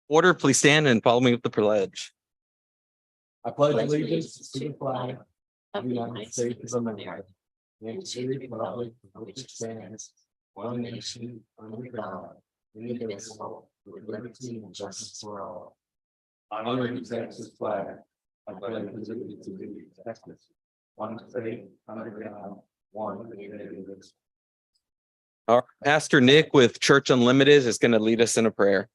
Order, please stand and follow me with the pledge. I pledge allegiance to the flag of the United States of America and to the republic for which it stands, one nation, under God, indivisible, with liberty and justice for all. I honor the Texas flag. I pledge allegiance to the Texas, one state, under God, one indivisible. Our Pastor Nick with Church Unlimited is going to lead us in a prayer.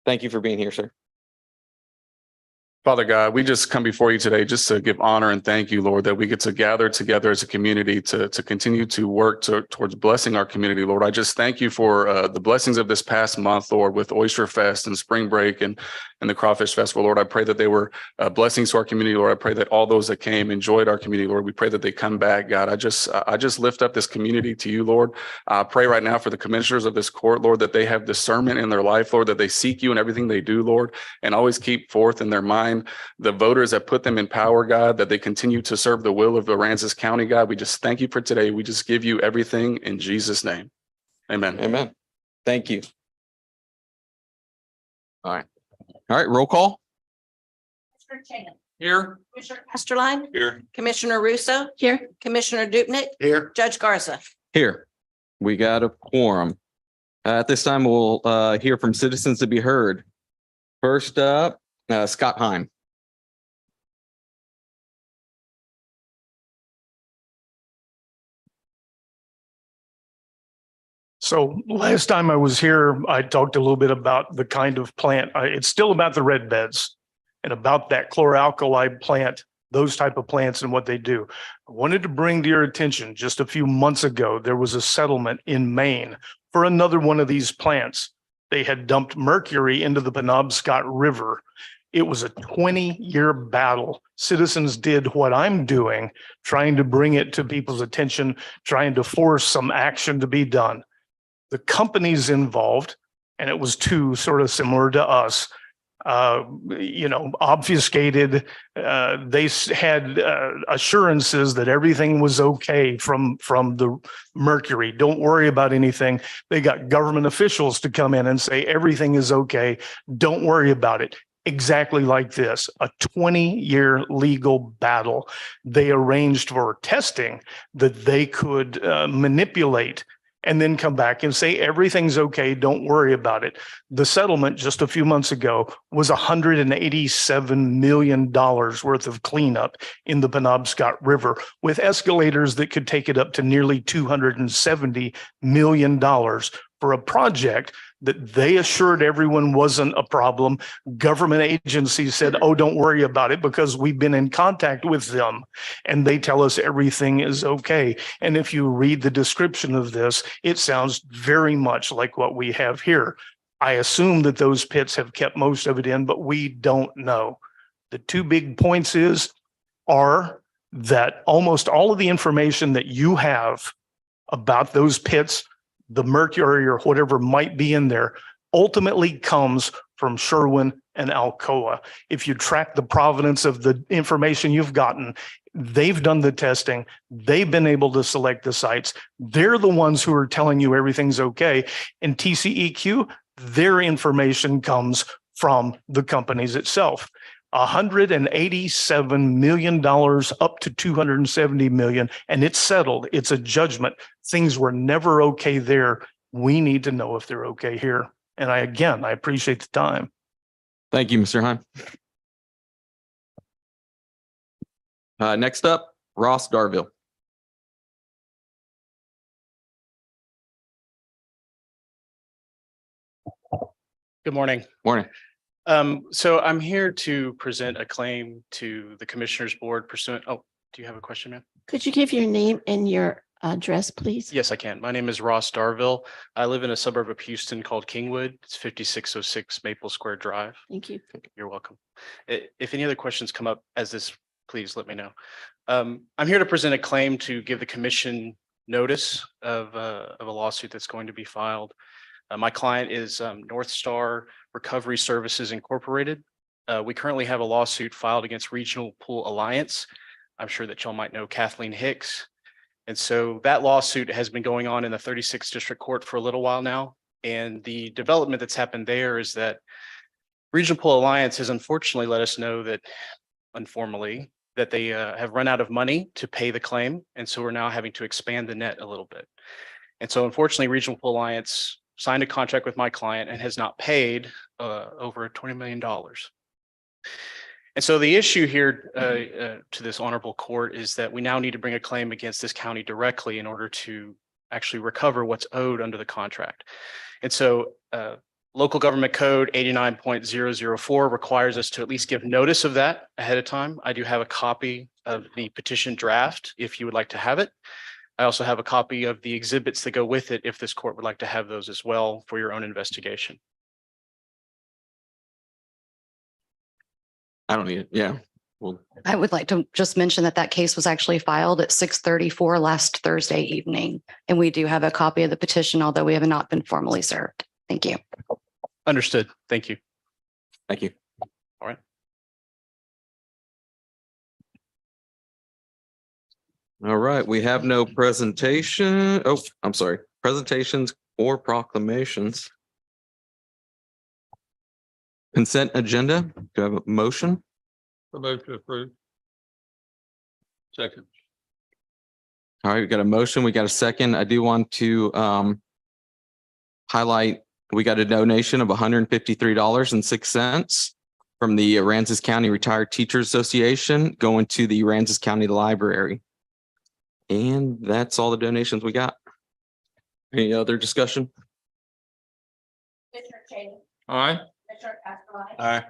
Thank you for being here, sir. Father God, we just come before you today just to give honor and thank you, Lord, that we get to gather together as a community to continue to work towards blessing our community, Lord. I just thank you for the blessings of this past month, Lord, with Oyster Fest and Spring Break and the Crawfish Festival, Lord. I pray that they were blessings to our community, Lord. I pray that all those that came enjoyed our community, Lord. We pray that they come back, God. I just lift up this community to you, Lord. I pray right now for the commissioners of this court, Lord, that they have discernment in their life, Lord, that they seek you in everything they do, Lord, and always keep forth in their mind the voters that put them in power, God, that they continue to serve the will of Aransas County, God. We just thank you for today. We just give you everything in Jesus' name. Amen. Amen. Thank you. All right. Roll call. Commissioner Chan. Here. Commissioner Esterline. Here. Commissioner Russo. Here. Commissioner Dupnick. Here. Judge Garza. Here. We got a quorum. At this time, we'll hear from citizens to be heard. First up, Scott Heim. So last time I was here, I talked a little bit about the kind of plant. It's still about the red beds and about that chloralkali plant, those type of plants and what they do. I wanted to bring to your attention just a few months ago, there was a settlement in Maine for another one of these plants. They had dumped mercury into the Penobscot River. It was a 20-year battle. Citizens did what I'm doing, trying to bring it to people's attention, trying to force some action to be done. The companies involved, and it was two sort of similar to us, obfuscated. They had assurances that everything was okay from the mercury. Don't worry about anything. They got government officials to come in and say everything is okay. Don't worry about it. Exactly like this, a 20-year legal battle. They arranged for testing that they could manipulate and then come back and say, everything's okay, don't worry about it. The settlement just a few months ago was $187 million worth of cleanup in the Penobscot River with escalators that could take it up to nearly $270 million for a project that they assured everyone wasn't a problem. Government agencies said, oh, don't worry about it because we've been in contact with them and they tell us everything is okay. And if you read the description of this, it sounds very much like what we have here. I assume that those pits have kept most of it in, but we don't know. The two big points are that almost all of the information that you have about those pits, the mercury or whatever might be in there, ultimately comes from Sherwin and Alcoa. If you track the provenance of the information you've gotten, they've done the testing. They've been able to select the sites. They're the ones who are telling you everything's okay. And TCEQ, their information comes from the companies itself. $187 million up to $270 million, and it's settled. It's a judgment. Things were never okay there. We need to know if they're okay here. And I appreciate the time. Thank you, Mr. Heim. Next up, Ross Darville. Good morning. Morning. So I'm here to present a claim to the Commissioners Board pursuant. Oh, do you have a question, ma'am? Could you give your name and your address, please? Yes, I can. My name is Ross Darville. I live in a suburb of Houston called Kingwood. It's 5606 Maple Square Drive. Thank you. You're welcome. If any other questions come up as this, please let me know. I'm here to present a claim to give the commission notice of a lawsuit that's going to be filed. My client is North Star Recovery Services Incorporated. We currently have a lawsuit filed against Regional Pool Alliance. I'm sure that y'all might know Kathleen Hicks. And so that lawsuit has been going on in the 36th District Court for a little while now. And the development that's happened there is that Regional Pool Alliance has unfortunately let us know that informally that they have run out of money to pay the claim. And so we're now having to expand the net a little bit. And so unfortunately, Regional Pool Alliance signed a contract with my client and has not paid over $20 million. And so the issue here to this honorable court is that we now need to bring a claim against this county directly in order to actually recover what's owed under the contract. And so local government code 89.004 requires us to at least give notice of that ahead of time. I do have a copy of the petition draft if you would like to have it. I also have a copy of the exhibits that go with it if this court would like to have those as well for your own investigation. I don't need it. Yeah. Well, I would like to just mention that that case was actually filed at 6:34 last Thursday evening. And we do have a copy of the petition, although we have not been formally served. Thank you. Understood. Thank you. thank you. All right. All right, we have no presentation. Oh, I'm sorry, presentations or proclamations. Consent agenda. Do I have a motion? Move to approve. Second. All right, we got a motion. We got a second. I do want to highlight, we got a donation of $153.06 from the Aransas County Retired Teachers Association going to the Aransas County Library. And that's all the donations we got. Any other discussion? Commissioner Cheney, Aye. Commissioner Castleline, Aye.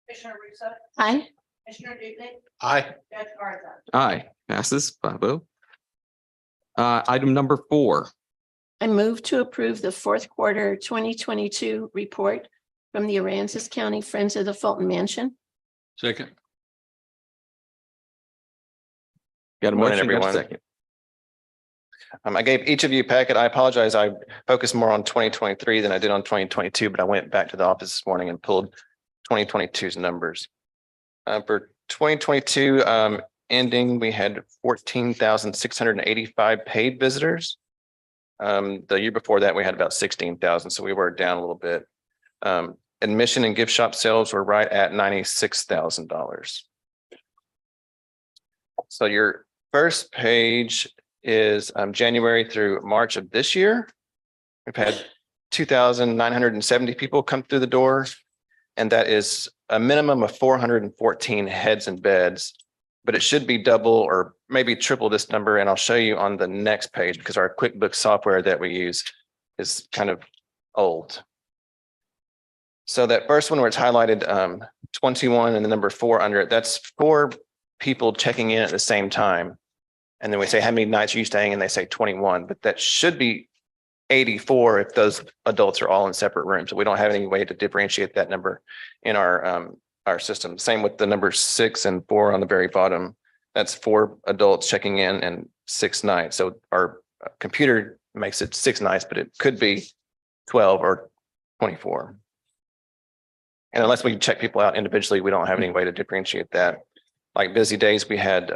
Commissioner Russo, Aye. Commissioner Dugnay, Aye. Judge Garza. Aye, passes 5-0. Item number 4. I move to approve the fourth quarter 2022 report from the Aransas County Friends of the Fulton Mansion. Second. Got a Morning, motion, got a everyone. second. I gave each of you a packet. I apologize. I focused more on 2023 than I did on 2022, but I went back to the office this morning and pulled 2022's numbers. For 2022 ending, we had 14,685 paid visitors. The year before that, we had about 16,000, so we were down a little bit. Admission and gift shop sales were right at $96,000. So your first page is January through March of this year. We've had 2,970 people come through the door, and that is a minimum of 414 heads and beds, but it should be double or maybe triple this number. And I'll show you on the next page because our QuickBooks software that we use is kind of old. So that first one where it's highlighted 21 and the number 4 under it, that's 4 people checking in at the same time. And then we say, how many nights are you staying? And they say 21, but that should be 84 if those adults are all in separate rooms. So we don't have any way to differentiate that number in our system. Same with the number 6 and 4 on the very bottom. That's 4 adults checking in and 6 nights. So our computer makes it 6 nights, but it could be 12 or 24. And unless we check people out individually, we don't have any way to differentiate that. Like busy days, we had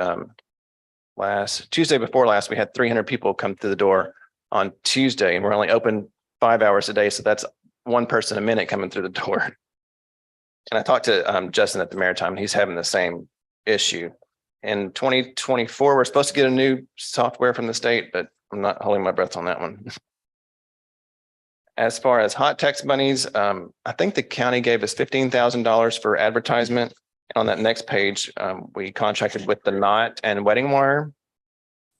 Tuesday before last, we had 300 people come through the door on Tuesday, and we're only open 5 hours a day. So that's 1 person a minute coming through the door. And I talked to Justin at the Maritime, and he's having the same issue. In 2024, we're supposed to get a new software from the state, but I'm not holding my breath on that one. As far as hot text monies, I think the county gave us $15,000 for advertisement. On that next page, we contracted with the Knot and Wedding Wire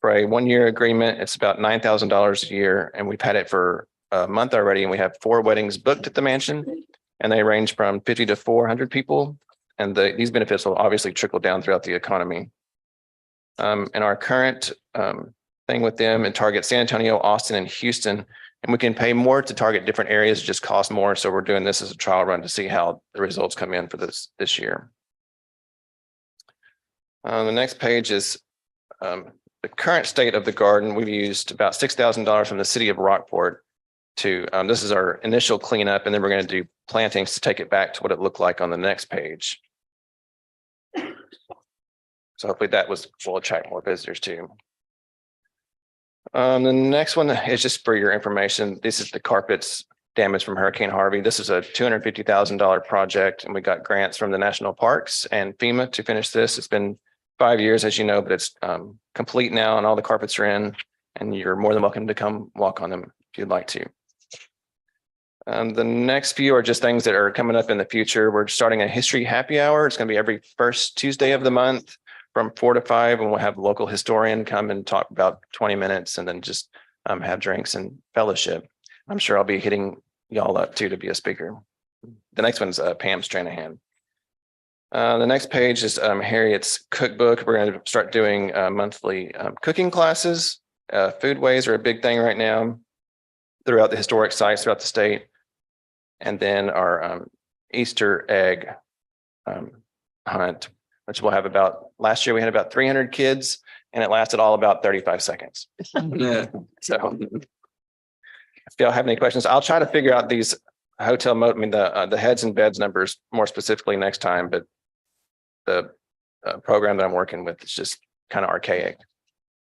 for a 1-year agreement. It's about $9,000 a year, and we've had it for a month already. And we have 4 weddings booked at the mansion, and they range from 50 to 400 people. And these benefits will obviously trickle down throughout the economy. And our current thing with them and target San Antonio, Austin, and Houston, and we can pay more to target different areas. It just costs more. So we're doing this as a trial run to see how the results come in for this year. The next page is the current state of the garden. We've used about $6,000 from the city of Rockport to, this is our initial cleanup, and then we're going to do plantings to take it back to what it looked like on the next page. So hopefully that will attract more visitors too. The next one is just for your information. This is the carpets damage from Hurricane Harvey. This is a $250,000 project, and we got grants from the national parks and FEMA to finish this. It's been 5 years, as you know, but it's complete now and all the carpets are in, and you're more than welcome to come walk on them if you'd like to. The next few are just things that are coming up in the future. We're starting a history happy hour. It's going to be every first Tuesday of the month from 4 to 5, and we'll have a local historian come and talk about 20 minutes and then just have drinks and fellowship. I'm sure I'll be hitting y'all up too to be a speaker. The next one's Pam Stranahan. The next page is Harriet's cookbook. We're going to start doing monthly cooking classes. Foodways are a big thing right now throughout the historic sites throughout the state. And then our Easter egg hunt, which we'll have last year we had about 300 kids and it lasted all about 35 seconds. Yeah. So if y'all have any questions, I'll try to figure out these the heads and beds numbers more specifically next time, but the program that I'm working with is just kind of archaic.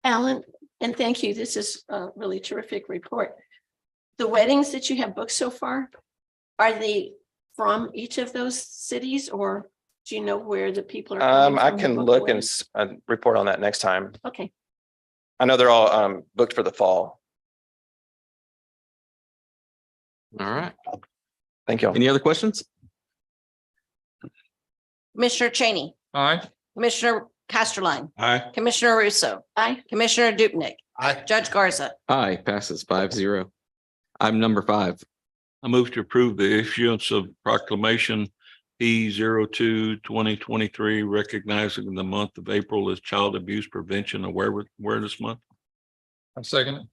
Alan, and thank you. This is a really terrific report. The weddings that you have booked so far, are they from each of those cities, or do you know where the people are coming I from who can booked look weddings? and report on that next time. Okay, I know they're all booked for the fall. All right. Thank you. Any other questions? Commissioner Cheney, Aye. Commissioner Casterline, Aye. Commissioner Russo, aye. Commissioner Dupnick, Aye. Judge Garza. Aye, passes 5-0. Item number 5. I move to approve the issuance of proclamation P02-2023, recognizing the month of April as Child Abuse Prevention Awareness Month. I'm second it.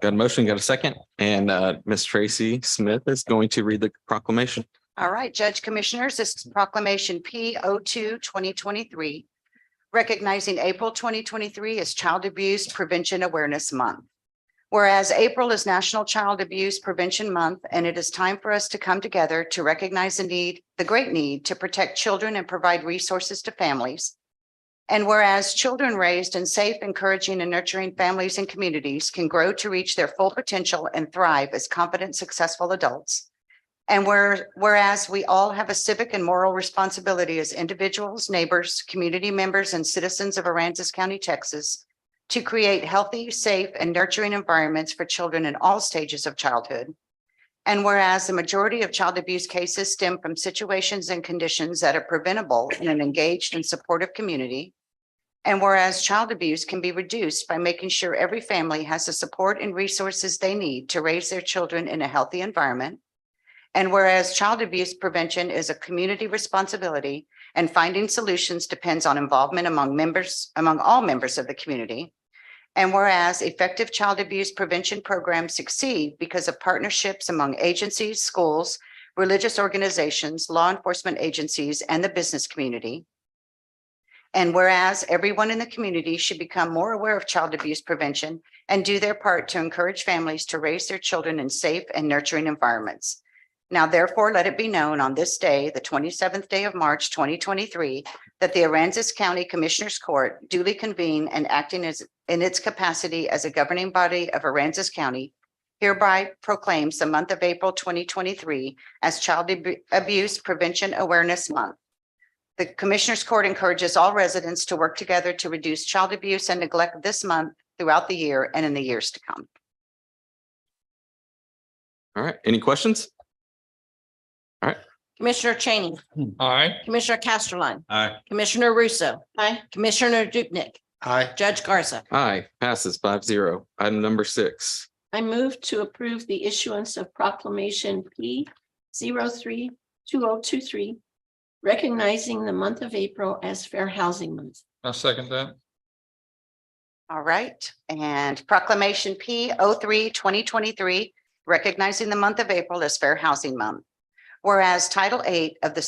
Got a motion, got a second, and Ms. Tracy Smith is going to read the proclamation. All right, Judge Commissioners, this is proclamation P02-2023, recognizing April 2023 as Child Abuse Prevention Awareness Month. Whereas April is National Child Abuse Prevention Month, and it is time for us to come together to recognize the great need to protect children and provide resources to families. And whereas children raised in safe, encouraging, and nurturing families and communities can grow to reach their full potential and thrive as competent, successful adults. And whereas we all have a civic and moral responsibility as individuals, neighbors, community members, and citizens of Aransas County, Texas, to create healthy, safe, and nurturing environments for children in all stages of childhood. And whereas the majority of child abuse cases stem from situations and conditions that are preventable in an engaged and supportive community. And whereas child abuse can be reduced by making sure every family has the support and resources they need to raise their children in a healthy environment. And whereas child abuse prevention is a community responsibility and finding solutions depends on involvement among all members of the community. And whereas effective child abuse prevention programs succeed because of partnerships among agencies, schools, religious organizations, law enforcement agencies, and the business community. And whereas everyone in the community should become more aware of child abuse prevention and do their part to encourage families to raise their children in safe and nurturing environments. Now, therefore, let it be known on this day, the 27th day of March, 2023, that the Aransas County Commissioners Court duly convened and acting in its capacity as a governing body of Aransas County hereby proclaims the month of April 2023 as Child Abuse Prevention Awareness Month. The Commissioners Court encourages all residents to work together to reduce child abuse and neglect this month throughout the year and in the years to come. All right, any questions? Commissioner Cheney, Aye. Commissioner Casterline, Aye. Commissioner Russo, Aye. Commissioner Dupnick, Aye. Judge Garza. Aye, passes 5-0. Item number 6. I move to approve the issuance of proclamation P03-2023, recognizing the month of April as Fair Housing Month. I'll second that. All right, and proclamation P03-2023, recognizing the month of April as Fair Housing Month. Whereas Title VIII of the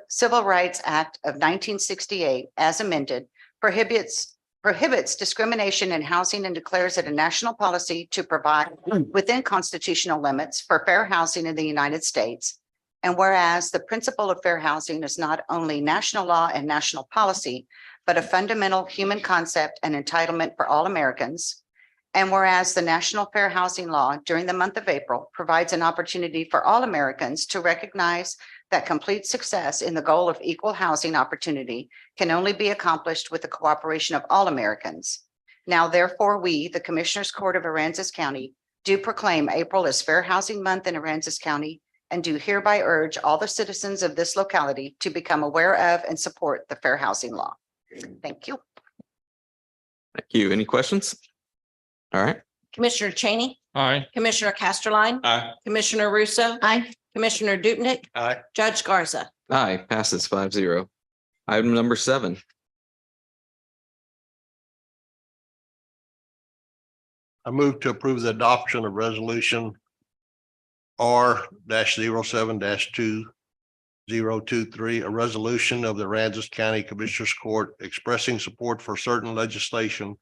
Civil Rights Act of 1968, as amended, prohibits discrimination in housing and declares it a national policy to provide within constitutional limits for fair housing in the United States. And whereas the principle of fair housing is not only national law and national policy, but a fundamental human concept and entitlement for all Americans. And whereas the National Fair Housing Law during the month of April provides an opportunity for all Americans to recognize that complete success in the goal of equal housing opportunity can only be accomplished with the cooperation of all Americans. Now, therefore, we, the Commissioners Court of Aransas County, do proclaim April as Fair Housing Month in Aransas County and do hereby urge all the citizens of this locality to become aware of and support the Fair Housing Law. Thank you. Thank you. Any questions? All right. Commissioner Cheney, Aye. Commissioner Casterline, Aye. Commissioner Russo, Aye. Commissioner Dupnick, Aye. Judge Garza. Aye, passes 5-0. Item number 7. I move to approve the adoption of resolution R-07-2023, a resolution of the Aransas County Commissioners Court expressing support for certain legislation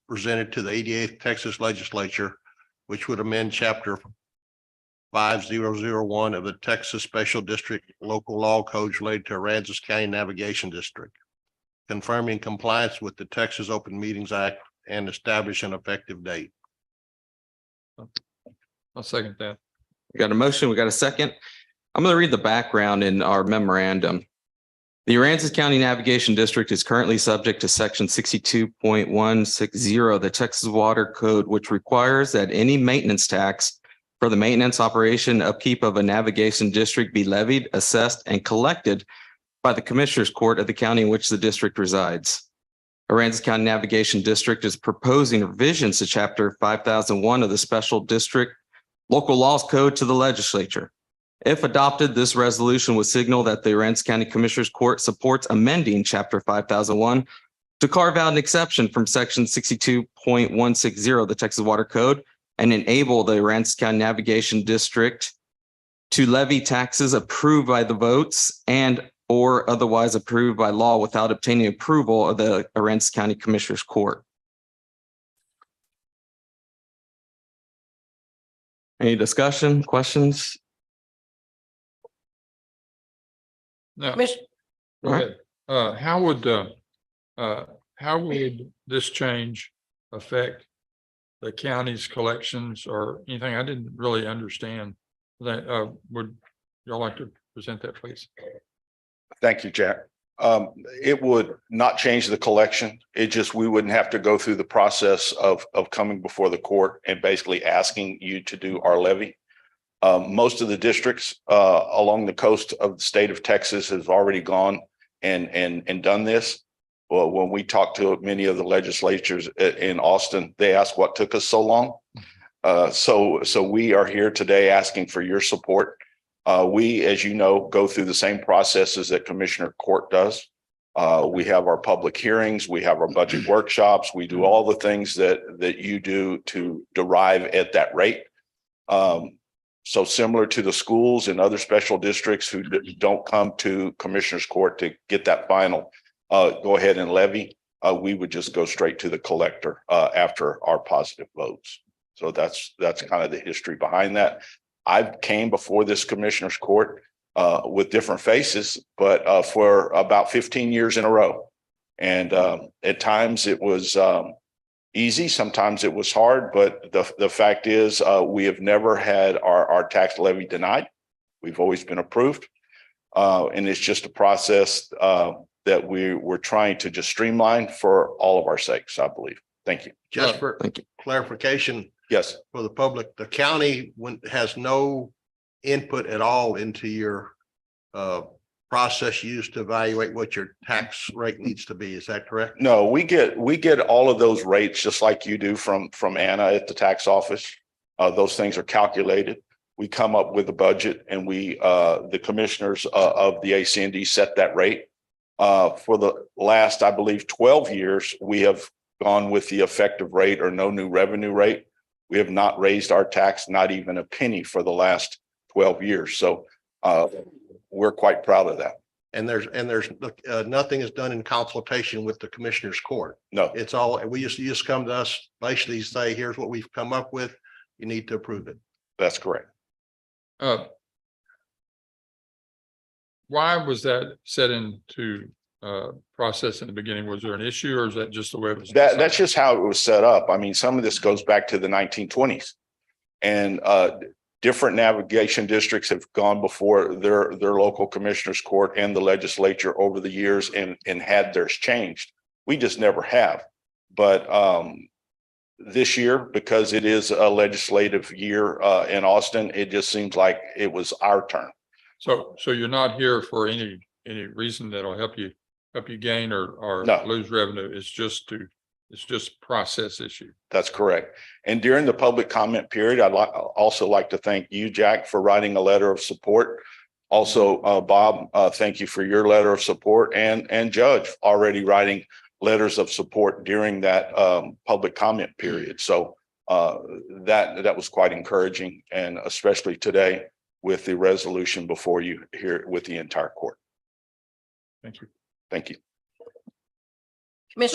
presented to the 88th Texas Legislature, which would amend chapter 5001 of the Texas Special District Local Law Codes related to Aransas County Navigation District, confirming compliance with the Texas Open Meetings Act and establish an effective date. I'll second that. We got a motion. We got a second. I'm going to read the background in our memorandum. The Aransas County Navigation District is currently subject to section 62.160 of the Texas Water Code, which requires that any maintenance tax for the maintenance, operation, upkeep of a navigation district be levied, assessed, and collected by the Commissioners Court of the county in which the district resides. Aransas County Navigation District is proposing revisions to chapter 5001 of the Special District Local Laws Code to the legislature. If adopted, this resolution would signal that the Aransas County Commissioners Court supports amending chapter 5001 to carve out an exception from section 62.160 of the Texas Water Code and enable the Aransas County Navigation District to levy taxes approved by the votes and or otherwise approved by law without obtaining approval of the Aransas County Commissioners Court. Any discussion, questions? Now, Commissioner, go ahead. How would this change affect the county's collections or anything? I didn't really understand that. Would y'all like to present that, please? Thank you, Jack. It would not change the collection. It just, we wouldn't have to go through the process of coming before the court and basically asking you to do our levy. Most of the districts along the coast of the state of Texas has already gone and done this. Well, when we talked to many of the legislatures in Austin, they asked what took us so long. So we are here today asking for your support. We, as you know, go through the same processes that Commissioner Court does. We have our public hearings, we have our budget workshops, we do all the things that you do to derive at that rate. So similar to the schools and other special districts who don't come to Commissioner's Court to get that final go ahead and levy, we would just go straight to the collector after our positive votes. So that's kind of the history behind that. I came before this Commissioner's Court with different faces, but for about 15 years in a row. And at times it was easy, sometimes it was hard, but the fact is we have never had our tax levy denied. We've always been approved. And it's just a process that we're trying to just streamline for all of our sakes, I believe. Thank you. Just for Thank you. clarification Yes. for the public, the county has no input at all into your process used to evaluate what your tax rate needs to be. Is that correct? No, we get all of those rates just like you do from Anna at the tax office. Those things are calculated. We come up with a budget and the commissioners of the ACND set that rate. For the last, I believe, 12 years, we have gone with the effective rate or no new revenue rate. We have not raised our tax, not even a penny for the last 12 years. So we're quite proud of that. And there's nothing is done in consultation with the Commissioner's Court. No, It's all, you just come to us, basically say, here's what we've come up with. You need to approve it. that's correct. Why was that set into process in the beginning? Was there an issue or is that just the way it was? That's just how it was set up. I mean, some of this goes back to the 1920s. And different navigation districts have gone before their local commissioners court and the legislature over the years and had theirs changed. We just never have. But this year, because it is a legislative year in Austin, it just seems like it was our turn. So you're not here for any reason that'll help you gain or No. lose revenue. It's just process issue. That's correct. And during the public comment period, I'd also like to thank you, Jack, for writing a letter of support. Also, Bob, thank you for your letter of support, and Judge already writing letters of support during that public comment period. So that was quite encouraging, and especially today with the resolution before you here with the entire court. Thank you. Thank you.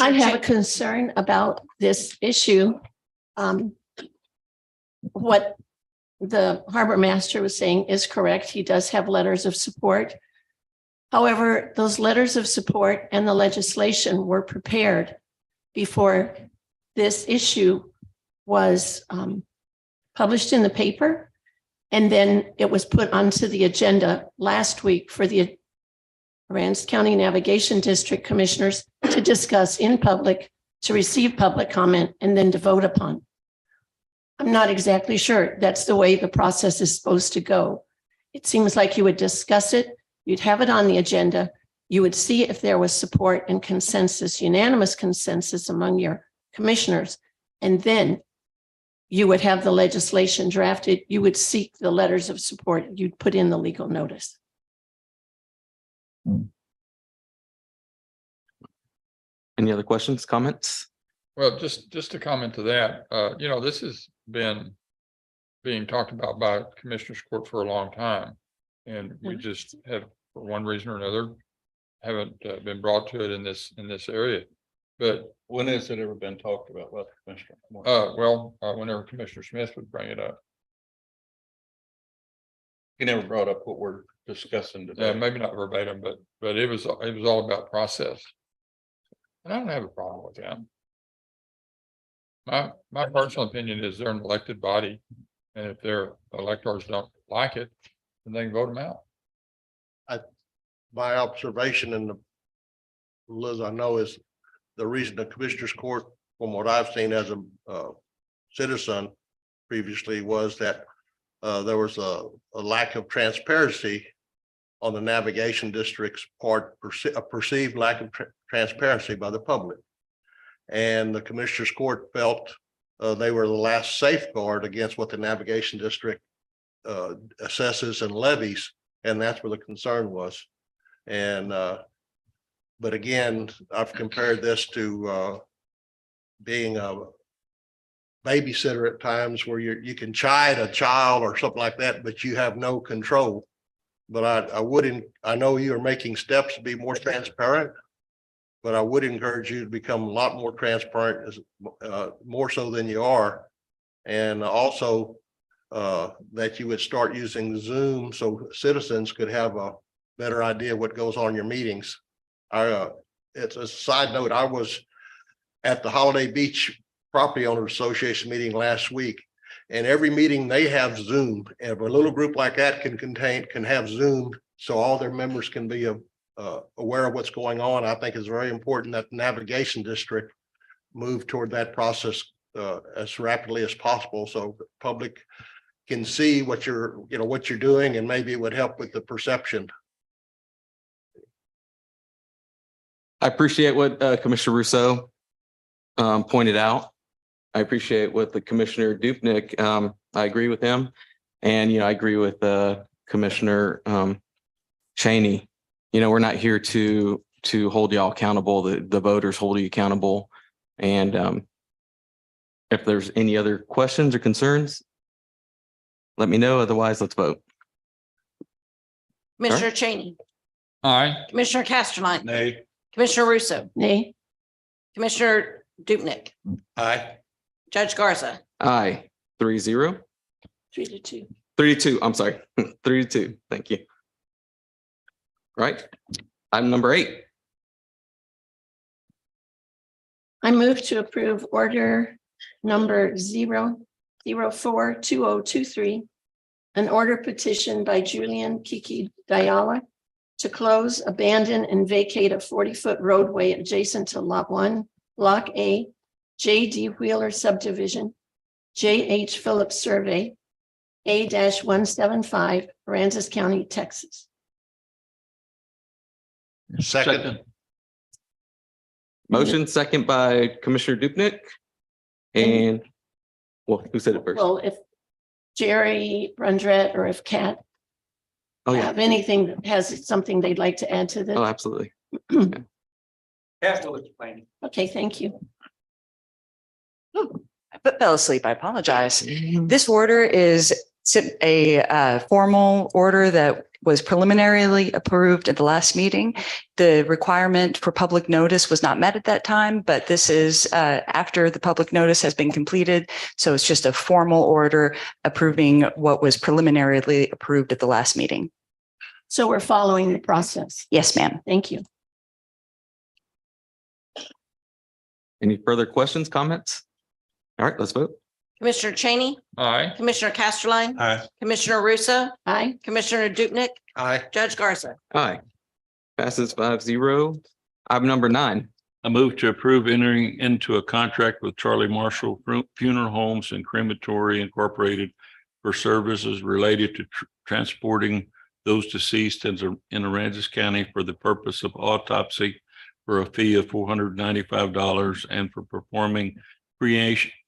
I have a concern about this issue. What the harbor master was saying is correct. He does have letters of support. However, those letters of support and the legislation were prepared before this issue was published in the paper. And then it was put onto the agenda last week for the Aransas County Navigation District Commissioners to discuss in public, to receive public comment, and then to vote upon. I'm not exactly sure that's the way the process is supposed to go. It seems like you would discuss it, you'd have it on the agenda, you would see if there was support and consensus, unanimous consensus among your commissioners, and then you would have the legislation drafted, you would seek the letters of support, you'd put in the legal notice. Any other questions, comments? Well, just to comment to that, this has been being talked about by Commissioners Court for a long time. And we just have, for one reason or another, haven't been brought to it in this area. But When has it ever been talked about? Well, Commissioner. whenever Commissioner Smith would bring it up, He never brought up what we're discussing today. maybe not verbatim, but it was all about process. And I don't have a problem with that. My personal opinion is they're an elected body, and if their electors don't like it, then they can vote them out. My observation and Liz, I know, is the reason the Commissioners Court, from what I've seen as a citizen previously, was that there was a lack of transparency on the navigation district's part, a perceived lack of transparency by the public. And the Commissioners Court felt they were the last safeguard against what the navigation district assesses and levies, and that's where the concern was. And but again, I've compared this to being a babysitter at times where you can chide a child or something like that, but you have no control. But I know you are making steps to be more transparent, but I would encourage you to become a lot more transparent, more so than you are. And also that you would start using Zoom so citizens could have a better idea what goes on in your meetings. It's a side note. I was at the Holiday Beach Property Owners Association meeting last week, and every meeting they have Zoom. And if a little group like that can have Zoom, so all their members can be aware of what's going on. I think it's very important that the navigation district move toward that process as rapidly as possible, so the public can see what you're doing, and maybe it would help with the perception. I appreciate what Commissioner Rousseau pointed out. I appreciate what the Commissioner Dupnick, I agree with him. And, I agree with Commissioner Cheney. We're not here to hold y'all accountable. The voters hold you accountable. And if there's any other questions or concerns, let me know. Otherwise, let's vote. Commissioner Cheney, Aye. Commissioner Casterline, Nay. Commissioner Russo, Nay, Commissioner Dupnick, Aye. Judge Garza. Aye, 3-0. 3-2. 3-2, I'm sorry, 3-2, thank you. Right, item number 8. I move to approve order number 0042023, an order petition by Julian Kiki Diala to close, abandon, and vacate a 40-foot roadway adjacent to Lot 1, Block A, J.D. Wheeler subdivision, J.H. Phillips Survey, A-175, Aransas County, Texas. Second. Motion second by Commissioner Dupnick. And, well, who said it first? Well, if Jerry Brundrett or if Kat Oh, yeah. have anything that has something they'd like to add to this. Oh, absolutely. Okay, thank you. I fell asleep. I apologize. This order is a formal order that was preliminarily approved at the last meeting. The requirement for public notice was not met at that time, but this is after the public notice has been completed. So it's just a formal order approving what was preliminarily approved at the last meeting. So we're following the process. Yes, ma'am. Thank you. Any further questions, comments? All right, let's vote. Commissioner Cheney, Aye. Commissioner Casterline, Aye. Commissioner Russo, Aye. Commissioner Dupnick, Aye. Judge Garza. Aye. Passes 5-0. Item number 9. I move to approve entering into a contract with Charlie Marshall Funeral Homes and Crematory Incorporated for services related to transporting those deceased in Aransas County for the purpose of autopsy for a fee of $495 and for performing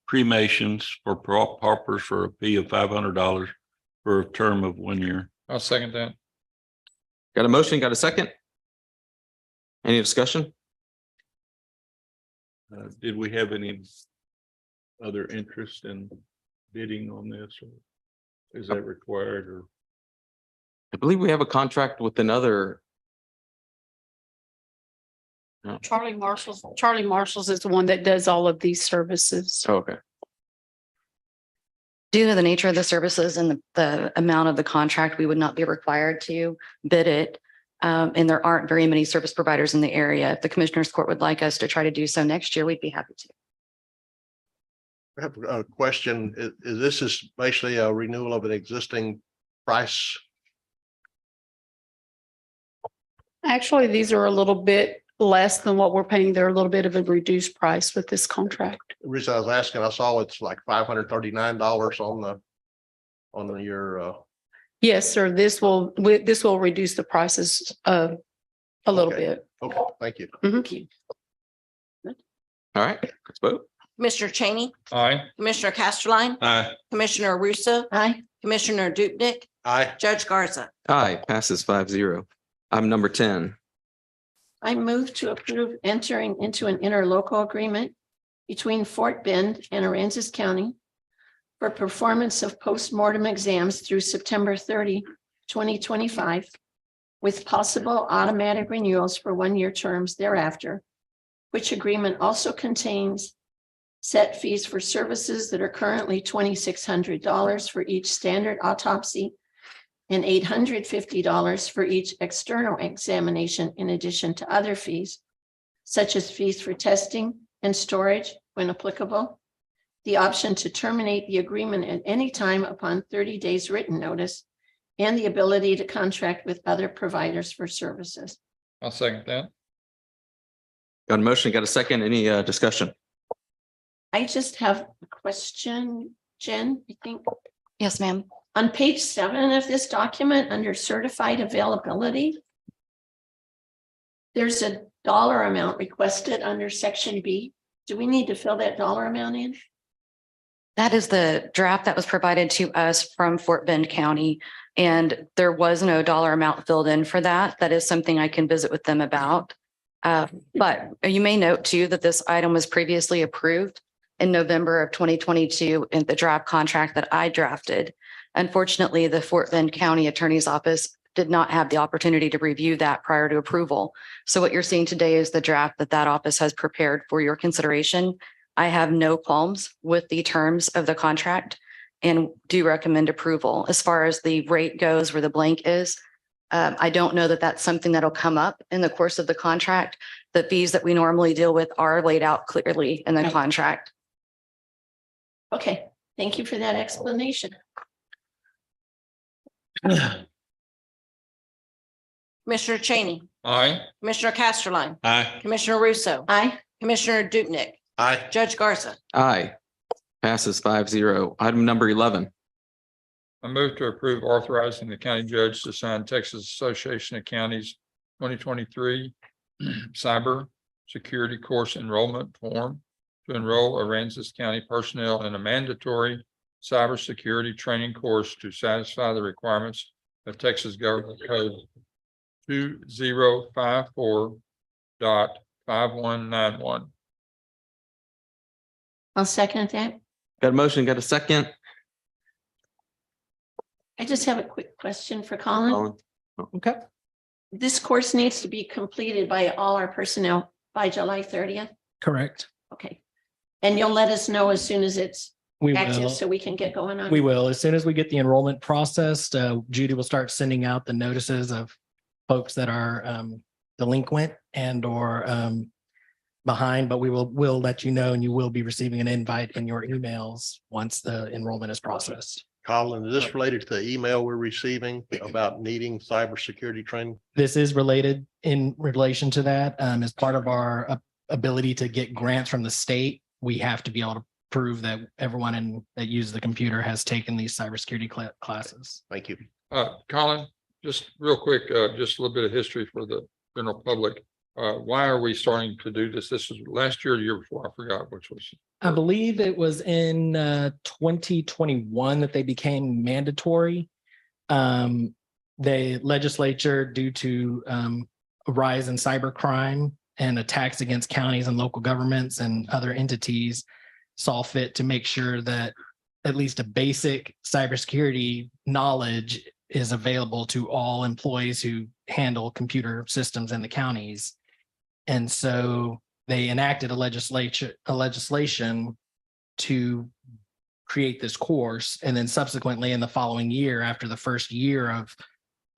cremations for paupers for a fee of $500 for a term of 1 year. I'll second that. Got a motion, got a second? Any discussion? Did we have any other interest in bidding on this? Or is that required or? I believe we have a contract with another. No. Charlie Marshall's is the one that does all of these services. Oh, okay. Due to the nature of the services and the amount of the contract, we would not be required to bid it. And there aren't very many service providers in the area. If the Commissioners Court would like us to try to do so next year, we'd be happy to. I have a question. This is basically a renewal of an existing price. Actually, these are a little bit less than what we're paying. They're a little bit of a reduced price with this contract. The reason I was asking, I saw it's like $539 on your Yes, sir. This will reduce the prices a little Okay. bit. okay, thank you. Thank you. All right, let's vote. Commissioner Cheney, Aye. Commissioner Casterline, Aye. Commissioner Russo, Aye. Commissioner Dupnick, Aye. Judge Garza. Aye, passes 5-0. Item number 10. I move to approve entering into an interlocal agreement between Fort Bend and Aransas County for performance of postmortem exams through September 30, 2025, with possible automatic renewals for 1-year terms thereafter, which agreement also contains set fees for services that are currently $2,600 for each standard autopsy and $850 for each external examination, in addition to other fees, such as fees for testing and storage when applicable, the option to terminate the agreement at any time upon 30 days written notice, and the ability to contract with other providers for services. I'll second that. Got a motion, got a second? Any discussion? I just have a question, Jen, I think. Yes, ma'am. On page 7 of this document, under certified availability, there's a dollar amount requested under section B. Do we need to fill that dollar amount in? That is the draft that was provided to us from Fort Bend County, and there was no dollar amount filled in for that. That is something I can visit with them about. But you may note too that this item was previously approved in November of 2022 in the draft contract that I drafted. Unfortunately, the Fort Bend County Attorney's Office did not have the opportunity to review that prior to approval. So what you're seeing today is the draft that office has prepared for your consideration. I have no qualms with the terms of the contract and do recommend approval. As far as the rate goes, where the blank is, I don't know that that's something that'll come up in the course of the contract. the fees that we normally deal with are laid out clearly in the Right. contract. Okay, thank you for that explanation. Commissioner Cheney, Aye. Commissioner Casterline, Aye. Commissioner Russo, Aye. Commissioner Dupnick, Aye. Judge Garza. Aye. Passes 5-0. Item number 11. I move to approve authorizing the county judge to sign Texas Association of Counties 2023 Cyber Security Course Enrollment Form to enroll Aransas County personnel in a mandatory cybersecurity training course to satisfy the requirements of Texas Government Code 2054.5191. I'll second that. Got a motion, got a second? I just have a quick question for Colin. Colin? Okay. This course needs to be completed by all our personnel by July 30th. Correct. Okay. And you'll let us know as soon as it's We active will. so we can get going on. We will. As soon as we get the enrollment processed, Judy will start sending out the notices of folks that are delinquent and or behind, but we'll let you know, and you will be receiving an invite in your emails once the enrollment is processed. Colin, is this related to the email we're receiving about needing cybersecurity training? This is related in relation to that. As part of our ability to get grants from the state, we have to be able to prove that everyone that uses the computer has taken these cybersecurity classes. Thank you. Colin, just real quick, just a little bit of history for the general public. Why are we starting to do this? This was last year, or the year before, I forgot which was. I believe it was in 2021 that they became mandatory. The legislature, due to a rise in cybercrime and attacks against counties and local governments and other entities, saw fit to make sure that at least a basic cybersecurity knowledge is available to all employees who handle computer systems in the counties. And so they enacted a legislation to create this course. And then subsequently in the following year, after the first year of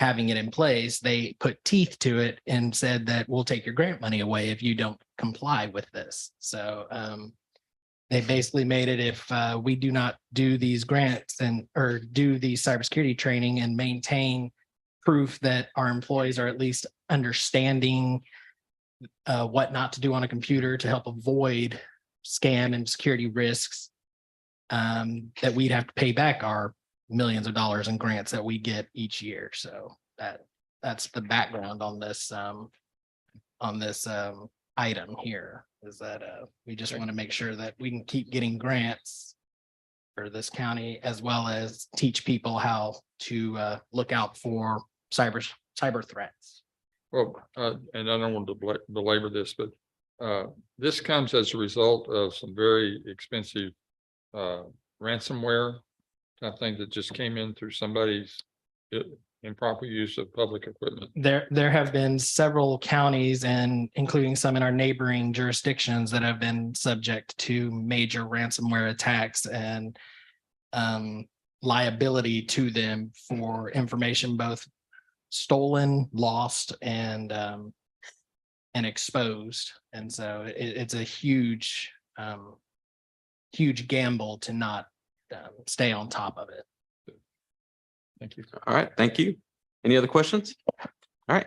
having it in place, they put teeth to it and said that we'll take your grant money away if you don't comply with this. So they basically made it, if we do not do these grants or do the cybersecurity training and maintain proof that our employees are at least understanding what not to do on a computer to help avoid scam and security risks, that we'd have to pay back our millions of dollars in grants that we get each year. So that's the background on this item here, is that we just want to make sure that we can keep getting grants for this county, as well as teach people how to look out for cyber threats. Well, and I don't want to belabor this, but this comes as a result of some very expensive ransomware type thing that just came in through somebody's improper use of public equipment. There have been several counties, and including some in our neighboring jurisdictions, that have been subject to major ransomware attacks and liability to them for information both stolen, lost, and exposed. And so it's a huge gamble to not stay on top of it. Thank you. All right, thank you. Any other questions? All right.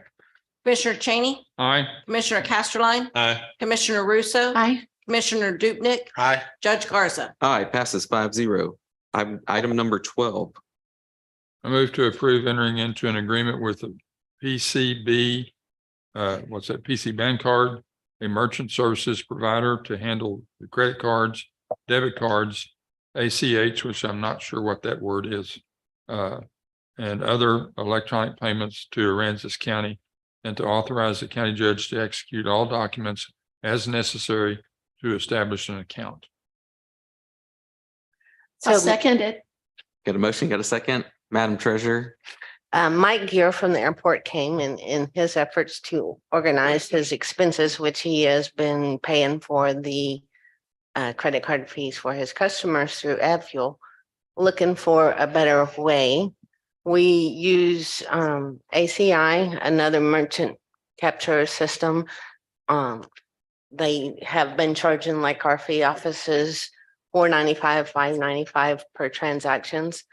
Commissioner Cheney, Aye. Commissioner Casterline, Aye. Commissioner Russo, Aye. Commissioner Dupnick, Aye. Judge Garza. Aye, passes 5-0. Item number 12. I move to approve entering into an agreement with the PCB, PC Bank Card, a merchant services provider to handle the credit cards, debit cards, ACH, which I'm not sure what that word is, and other electronic payments to Aransas County, and to authorize the county judge to execute all documents as necessary to establish an account. I'll second it. Got a motion, got a second? Madam Treasurer? Mike Gear from the airport came in his efforts to organize his expenses, which he has been paying for the credit card fees for his customers through AdFuel, looking for a better way. We use ACI, another merchant capture system, They have been charging like our fee offices $4.95, $5.95 per transactions.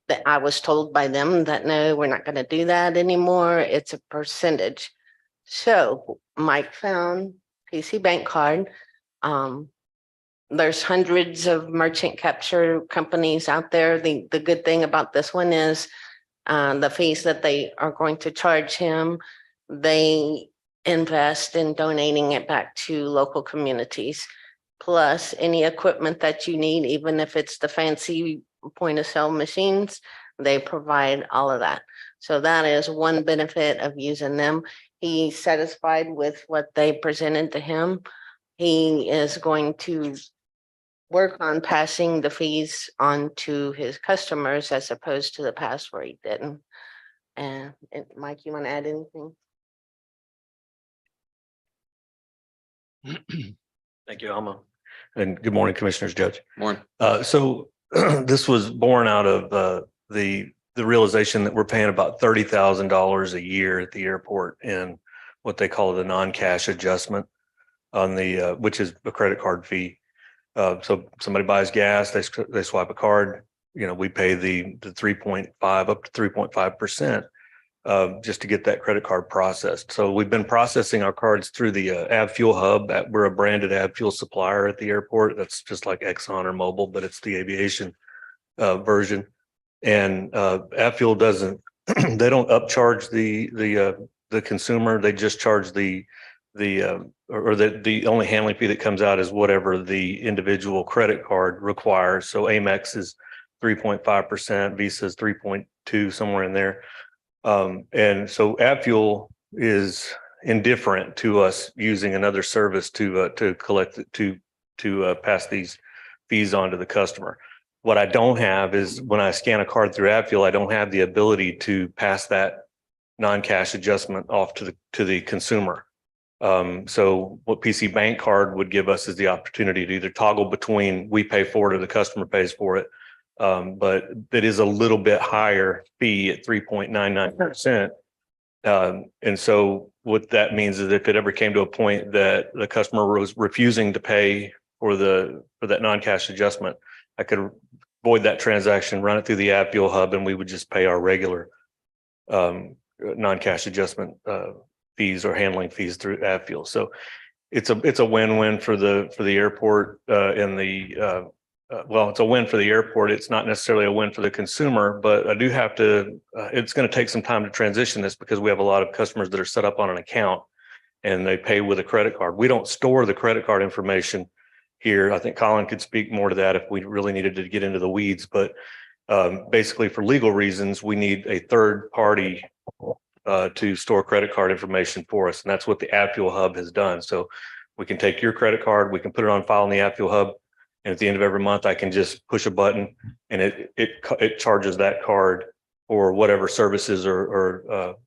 That I was told by them that no, we're not gonna do that anymore. It's a percentage. So Mike found PC Bank Card. There's hundreds of merchant capture companies out there. The good thing about this one is the fees that they are going to charge him, they invest in donating it back to local communities. Plus any equipment that you need, even if it's the fancy point of sale machines, they provide all of that. So that is one benefit of using them. He's satisfied with what they presented to him. He is going to work on passing the fees on to his customers as opposed to the past where he didn't. And Mike, you want to add anything? Thank you, Alma. And good morning, Commissioners, Judge. Morning. So this was born out of the realization that we're paying about $30,000 a year at the airport in what they call the non-cash adjustment on the which is a credit card fee. So somebody buys gas, they swipe a card, we pay the 3.5 up to 3.5% just to get that credit card processed. So we've been processing our cards through the AvFuel hub. We're a branded AvFuel supplier at the airport. That's just like Exxon or Mobil, but it's the aviation version. And AvFuel doesn't, they don't upcharge the consumer. They just charge the only handling fee that comes out is whatever the individual credit card requires. So Amex is 3.5%, Visa is 3.2, somewhere in there. And so AvFuel is indifferent to us using another service to collect to pass these fees on to the customer. What I don't have is when I scan a card through AvFuel, I don't have the ability to pass that non-cash adjustment off to the consumer. So what PC Bank Card would give us is the opportunity to either toggle between we pay for it or the customer pays for it. But it is a little bit higher fee at 3.99%. And so what that means is if it ever came to a point that the customer was refusing to pay for that non-cash adjustment, I could void that transaction, run it through the AvFuel hub, and we would just pay our regular non-cash adjustment fees or handling fees through AvFuel. So it's a win-win for the airport well, it's a win for the airport. It's not necessarily a win for the consumer, but I do have to, it's going to take some time to transition this because we have a lot of customers that are set up on an account and they pay with a credit card. We don't store the credit card information here. I think Colin could speak more to that if we really needed to get into the weeds, but basically for legal reasons, we need a third party to store credit card information for us. And that's what the AvFuel hub has done. So we can take your credit card, we can put it on file in the AvFuel hub. And at the end of every month, I can just push a button and it charges that card for whatever services or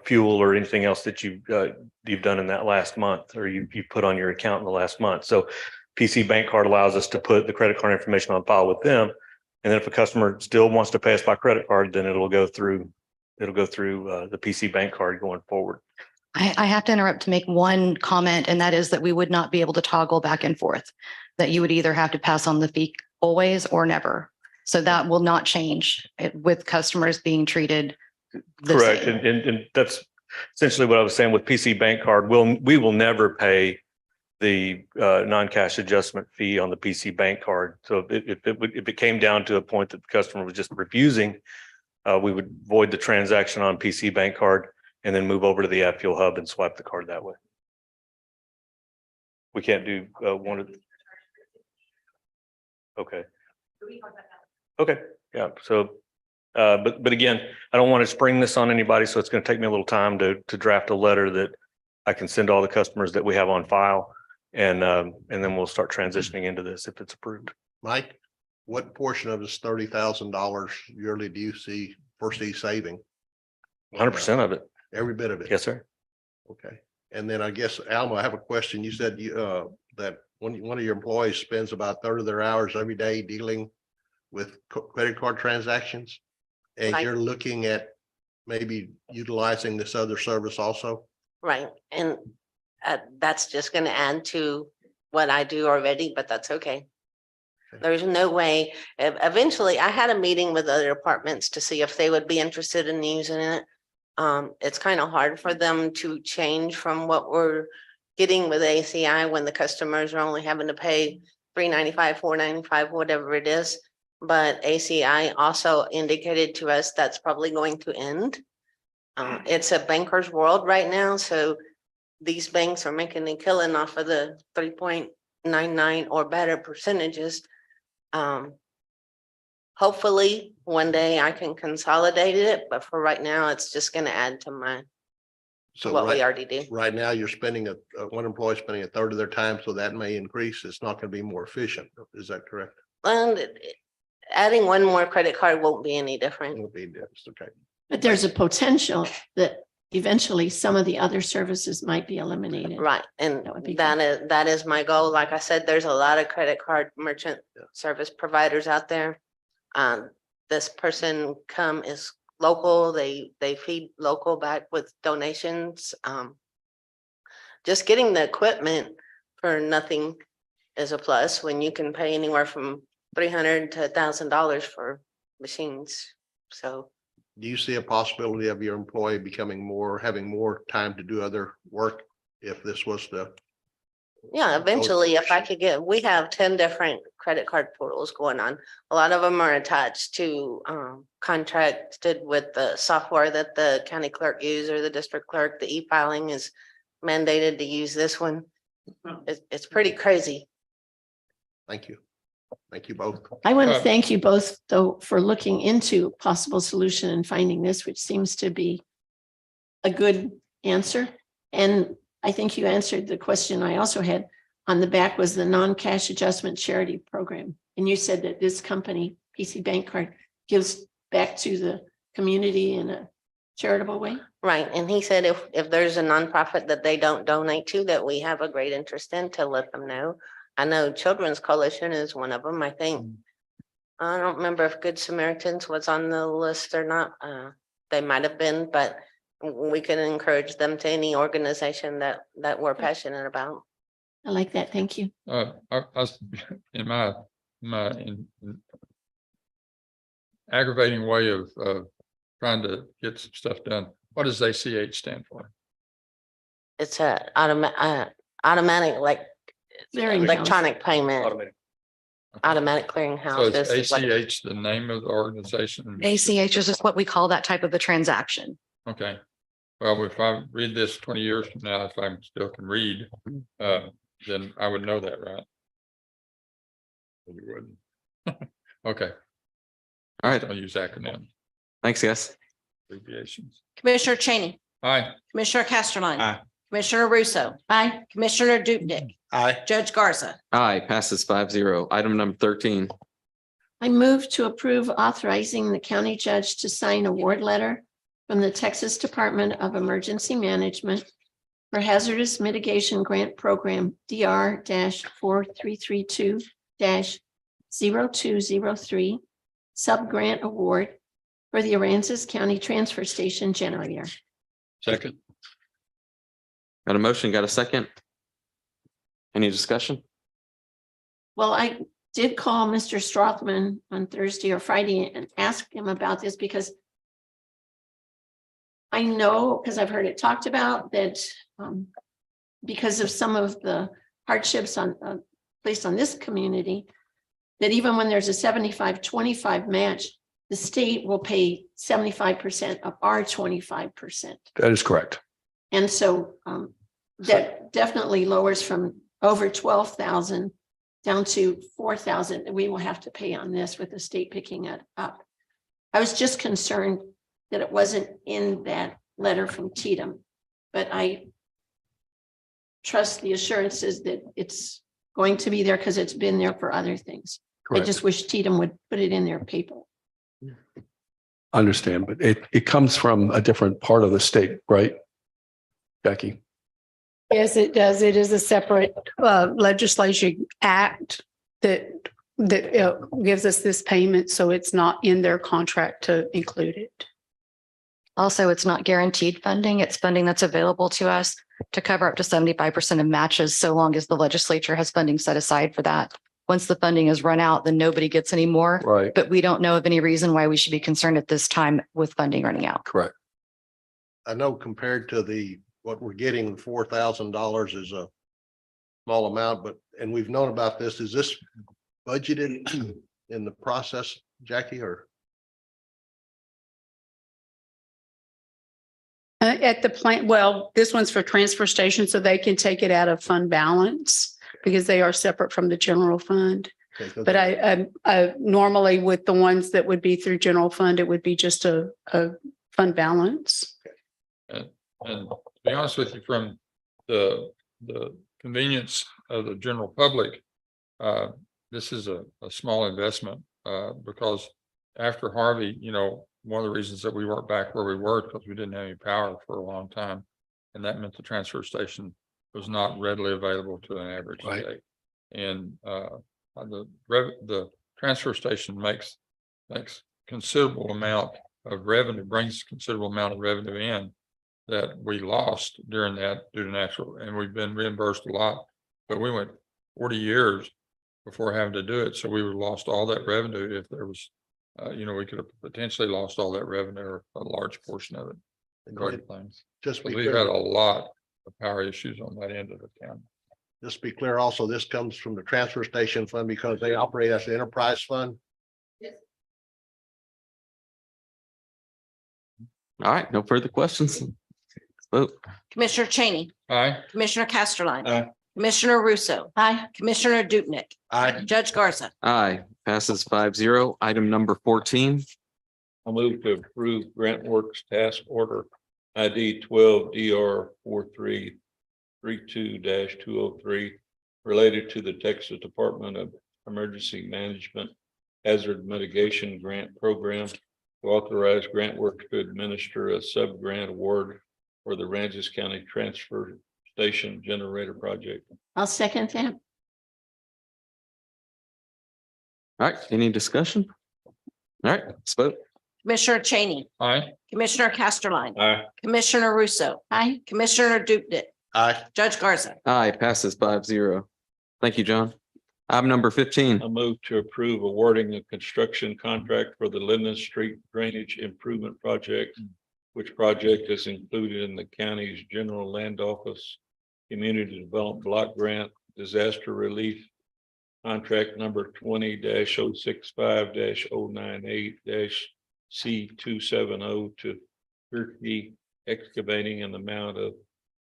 fuel or anything else that you've done in that last month or you put on your account in the last month. So PC Bank Card allows us to put the credit card information on file with them. And then if a customer still wants to pay us by credit card, then it'll go through the PC Bank Card going forward. I have to interrupt to make one comment, and that is that we would not be able to toggle back and forth, that you would either have to pass on the fee always or never. So that will not change with customers being treated the Correct. same. And that's essentially what I was saying with PC Bank Card. We will never pay the non-cash adjustment fee on the PC Bank Card. So if it came down to a point that the customer was just refusing, we would void the transaction on PC Bank Card and then move over to the AvFuel hub and swipe the card that way. We can't do one of the. Okay. Okay. Yeah. So, but again, I don't want to spring this on anybody, so it's going to take me a little time to draft a letter that I can send all the customers that we have on file, and then we'll start transitioning into this if it's approved. Mike, what portion of this $30,000 yearly do you foresee saving? 100% of it. Every bit of it? Yes, sir. Okay. And then I guess, Alma, I have a question. You said that one of your employees spends about a third of their hours every day dealing with credit card transactions. And Right. you're looking at maybe utilizing this other service also? Right. And that's just gonna add to what I do already, but that's okay. There's no way, eventually, I had a meeting with other departments to see if they would be interested in using it. It's kind of hard for them to change from what we're getting with ACI when the customers are only having to pay $3.95, $4.95, whatever it is. But ACI also indicated to us that's probably going to end. It's a banker's world right now, so these banks are making a killing off of the 3.99 or better percentages. Hopefully one day I can consolidate it, but for right now, it's just gonna add to my, So what we right, already do. right now, you're spending one employee spending a third of their time, so that may increase. It's not gonna be more efficient. Is that correct? And adding one more credit card won't be any It different. will be, okay. But there's a potential that eventually some of the other services might be eliminated. Right, and That would be that is my goal. Like I said, there's a lot of credit card merchant service providers out there. This person is local, they feed local back with donations. Just getting the equipment for nothing is a plus when you can pay anywhere from $300 to $1,000 for machines. So Do you see a possibility of your employee having more time to do other work if this was the? yeah, eventually, if I could we have 10 different credit card portals going on. A lot of them are attached to contracted with the software that the county clerk use or the district clerk. The e-filing is mandated to use this one. It's pretty crazy. Thank you. Thank you both. I want to thank you both, though, for looking into possible solution and finding this, which seems to be a good answer. And I think you answered the question I also had. On the back was the non-cash adjustment charity program. And you said that this company, PC Bank Card, gives back to the community in a charitable way. Right, and he said if there's a nonprofit that they don't donate to, that we have a great interest in, to let them know. I know Children's Coalition is one of them, I think. I don't remember if Good Samaritans was on the list or not. They might have been, but we can encourage them to any organization that we're passionate about. I like that. Thank you. I was in my aggravating way of trying to get some stuff done. What does ACH stand for? It's a automatic, like Clearinghouse. electronic payment, automatic clearinghouse. So This is is what- ACH the name of the organization? ACH is just what we call that type of a transaction. Okay. Well, if I read this 20 years from now, if I still can read, then I would know that, right? You wouldn't. Okay. All right. I'll use acronym Thanks, guys. abbreviations. Commissioner Cheney, Aye. Commissioner Casterline. Aye. Commissioner Russo, Bye. Commissioner Dupnick, Aye. Judge Garza. Aye, passes 5-0. Item number 13. I move to approve authorizing the county judge to sign award letter from the Texas Department of Emergency Management for Hazardous Mitigation Grant Program DR-4332-0203 Sub-Grant Award for the Aransas County Transfer Station Generator. Second. Got a motion, got a second? Any discussion? Well, I did call Mr. Strothman on Thursday or Friday and ask him about this because I know, because I've heard it talked about, that because of some of the hardships placed on this community, that even when there's a 75-25 match, the state will pay 75% of our 25%. That is correct. And so that definitely lowers from over 12,000 down to 4,000 that we will have to pay on this with the state picking it up. I was just concerned that it wasn't in that letter from Tatum, but I trust the assurances that it's going to be there because it's been there for other things. I just wish Tatum would put it in their paper. Understand, but it comes from a different part of the state, right? Becky? Yes, it does. It is a separate legislation act that gives us this payment, so it's not in their contract to include it. Also, it's not guaranteed funding. It's funding that's available to us to cover up to 75% of matches, so long as the legislature has funding set aside for that. Once the funding is run out, then nobody gets any more. Right. But we don't know of any reason why we should be concerned at this time with funding running out. Correct. I know compared to what we're getting, $4,000 is a small amount, and we've known about this. Is this budgeted in the process, Jackie, or? At the plant, well, this one's for transfer station, so they can take it out of fund balance because they are separate from the general fund. But I normally with the ones that would be through general fund, it would be just a fund balance. And to be honest with you, from the convenience of the general public, this is a small investment, because after Harvey, you know, one of the reasons that we weren't back where we were because we didn't have any power for a long time. And that meant the transfer station was not readily available to an average day. And the transfer station makes considerable amount of revenue, brings considerable amount of revenue in that we lost during that due to natural, and we've been reimbursed a lot, but we went 40 years before having to do it. So we would have lost all that revenue if there was, you know, we could have potentially lost all that revenue or a large portion of it. Things. Just be We've clear. had a lot of power issues on that end of the county. Just to be clear, also, this comes from the transfer station fund because they operate as an enterprise fund. All right, no further questions. Vote. Commissioner Cheney, Aye. Commissioner Casterline. Aye. Commissioner Russo. Aye. Commissioner Dupnick. Aye. Judge Garza. Aye, passes 5-0. Item number 14. I move to approve Grant Works Task Order ID 12DR 4332-203 related to the Texas Department of Emergency Management Hazard Mitigation Grant Program to authorize Grant Works to administer a sub-grant award for the Aransas County Transfer Station Generator Project. I'll second that. All right, any discussion? All right, let's vote. Commissioner Cheney, Aye. Commissioner Casterline. Aye. Commissioner Russo. Aye. Commissioner Dupnick. Aye. Judge Garza. Aye, passes 5-0. Thank you, John. Item number 15. I move to approve awarding a construction contract for the Linden Street Drainage Improvement Project, which project is included in the county's General Land Office Community Development Block Grant Disaster Relief Contract number 20-065-098-C270 to Turkey Excavating in the amount of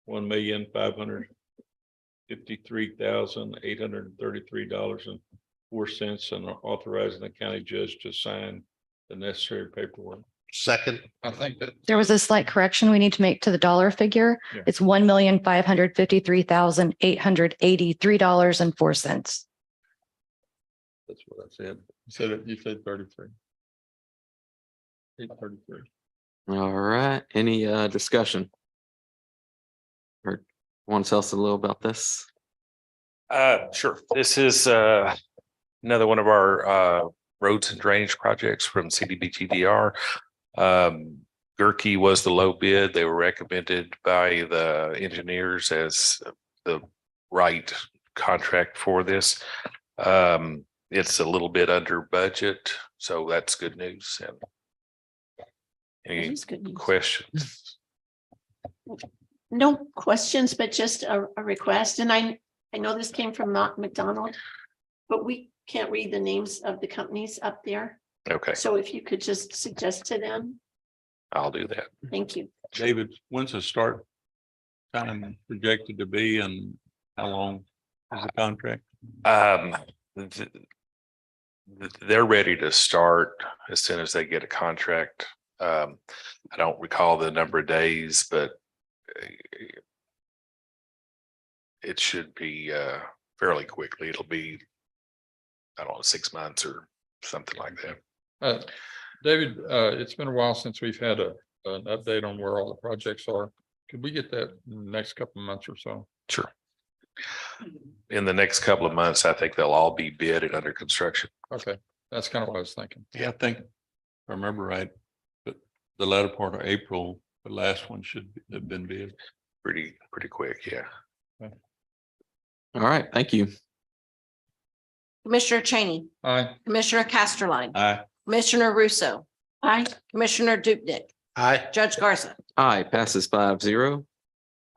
$1,553,833.04 and authorizing the county judge to sign the necessary paperwork. Second. I think that There was a slight correction we need to make to the dollar figure. Yeah. It's $1,553,883.04. That's what I said. you said 33. 833. All right, any discussion? Or want to tell us a little about this? Sure. This is another one of our roads and drainage projects from CDBG-DR. Gerke was the low bid. They were recommended by the engineers as the right contract for this. It's a little bit under budget, so that's good news. And That any is good news. questions? No questions, but just a request. And I know this came from McDonald, but we can't read the names of the companies up there. Okay, So if you could just suggest to them, I'll do that. thank you. David, when's the start time projected to be and how long is the contract? They're ready to start as soon as they get a contract. I don't recall the number of days, but it should be fairly quickly. It'll be, I don't know, 6 months or something like that. David, it's been a while since we've had an update on where all the projects are. Could we get that in the next couple of months or so? Sure. In the next couple of months, I think they'll all be bid and under construction. Okay, that's kind of what I was thinking. Yeah, I think, if I remember right, but the latter part of April. The last one should have been bid. Pretty quick, yeah. All right, thank you. Commissioner Cheney, Aye. Commissioner Casterline, Aye. Commissioner Russo, Aye. Commissioner Dupnick, Aye. Judge Garza. Aye, passes 5-0.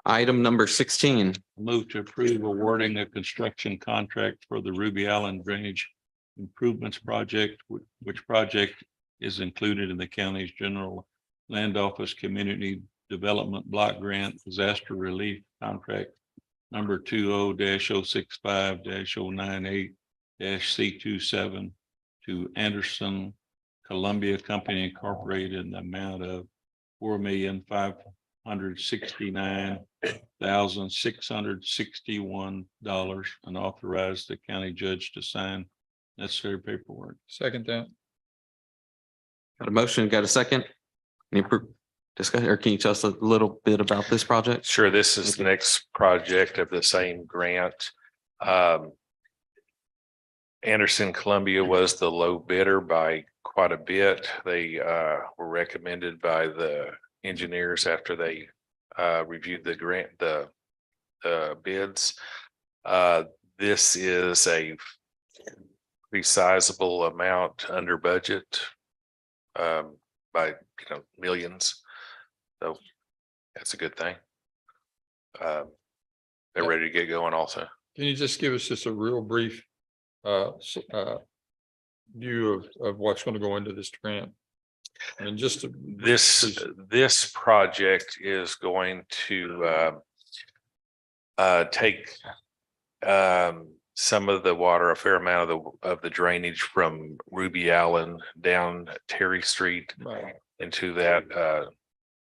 Item number 16. Move to approve awarding a construction contract for the Ruby Island Drainage Improvements Project, which project is included in the county's general land office community development block grant disaster relief contract number 20-065-098-C27 to Anderson Columbia Company Incorporated in the amount of $4,569,661 and authorize the county judge to sign necessary paperwork. Second that. Got a motion, got a second? Any discussion, or can you tell us a little bit about this project? Sure, this is the next project of the same grant. Anderson Columbia was the low bidder by quite a bit. They were recommended by the engineers after they reviewed the grant, the bids. This is a pretty sizable amount under budget by millions. So that's a good thing. They're ready to get going also. Can you just give us just a real brief view of what's going to go into this grant? And just This project is going to take some of the water, a fair amount of the drainage from Ruby Allen down Terry Street into that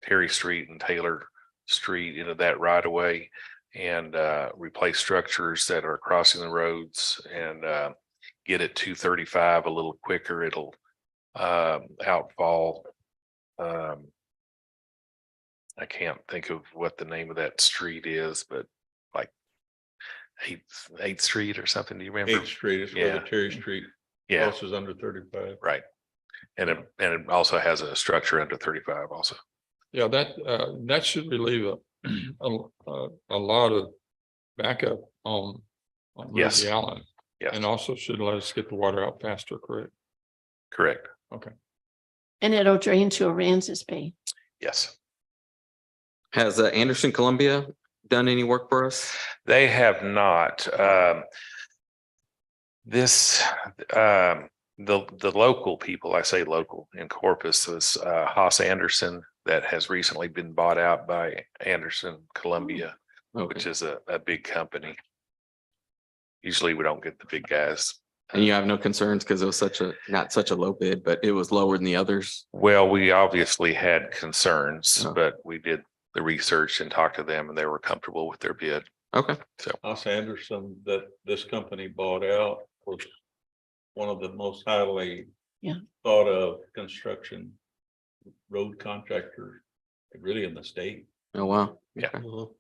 Terry Street and Taylor Street into that right of way, and replace structures that are crossing the roads and get it to 35 a little quicker. It'll outfall. I can't think of what the name of that street is, but like 8th Street or something. Do you remember? 8th Street is where Yeah. the Terry Street Yeah, crosses under 35. right. And it also has a structure under 35 also. yeah, that should relieve a lot of backup on Yes. Ruby Allen. Yes. And also should let us get the water out faster, correct? Correct. Okay. And it'll drain to Aransas Bay. Yes. Has Anderson Columbia done any work for us? They have not. The local people, I say local in Corpus, was Haas Anderson that has recently been bought out by Anderson Columbia, which is a big company. Usually we don't get the big guys. And you have no concerns because it was not such a low bid, but it was lower than the others. Well, we obviously had concerns, Oh. but we did the research and talked to them and they were comfortable with their bid. Okay. So Haas Anderson that this company bought out was one of the most highly thought of construction road contractors really in the state. Oh, wow. Yeah. Okay. Cool.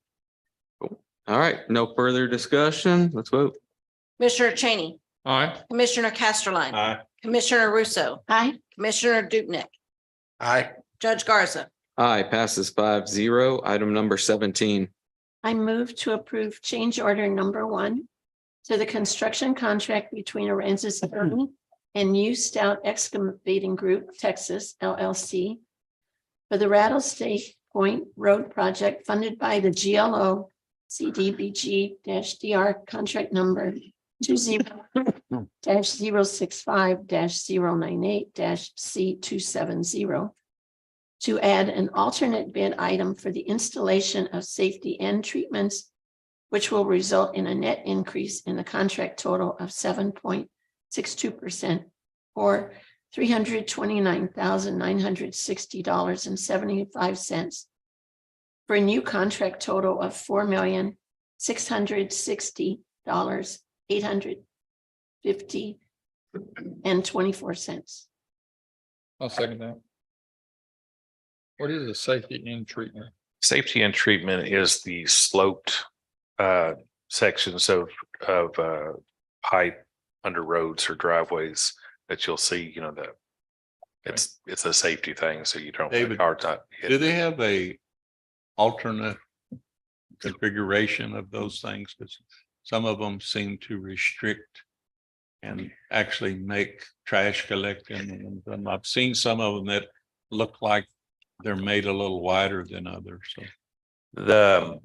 All right, no further discussion. Let's vote. Commissioner Cheney, Aye. Commissioner Casterline, Aye. Commissioner Russo, Aye. Commissioner Dupnick, Aye. Judge Garza. Aye, passes 5-0. Item number 17. I move to approve change order number 1 to the construction contract between Aransas County and New Stout Excavating Group, Texas LLC for the Rattlesnake Point Road project funded by the GLO CDBG-DR contract number 20-065-098-C270 to add an alternate bid item for the installation of safety end treatments, which will result in a net increase in the contract total of 7.62% or $329,960.75 for a new contract total of $4,660,850.24. I'll second that. What is the safety in treatment? safety and treatment is the sloped sections of pipe under roads or driveways that you'll see, the It's a safety thing, so you don't have a David, hard time. Do they have a alternate configuration of those things? Because some of them seem to restrict and actually make trash collecting. And I've seen some of them that look like they're made a little wider than others. So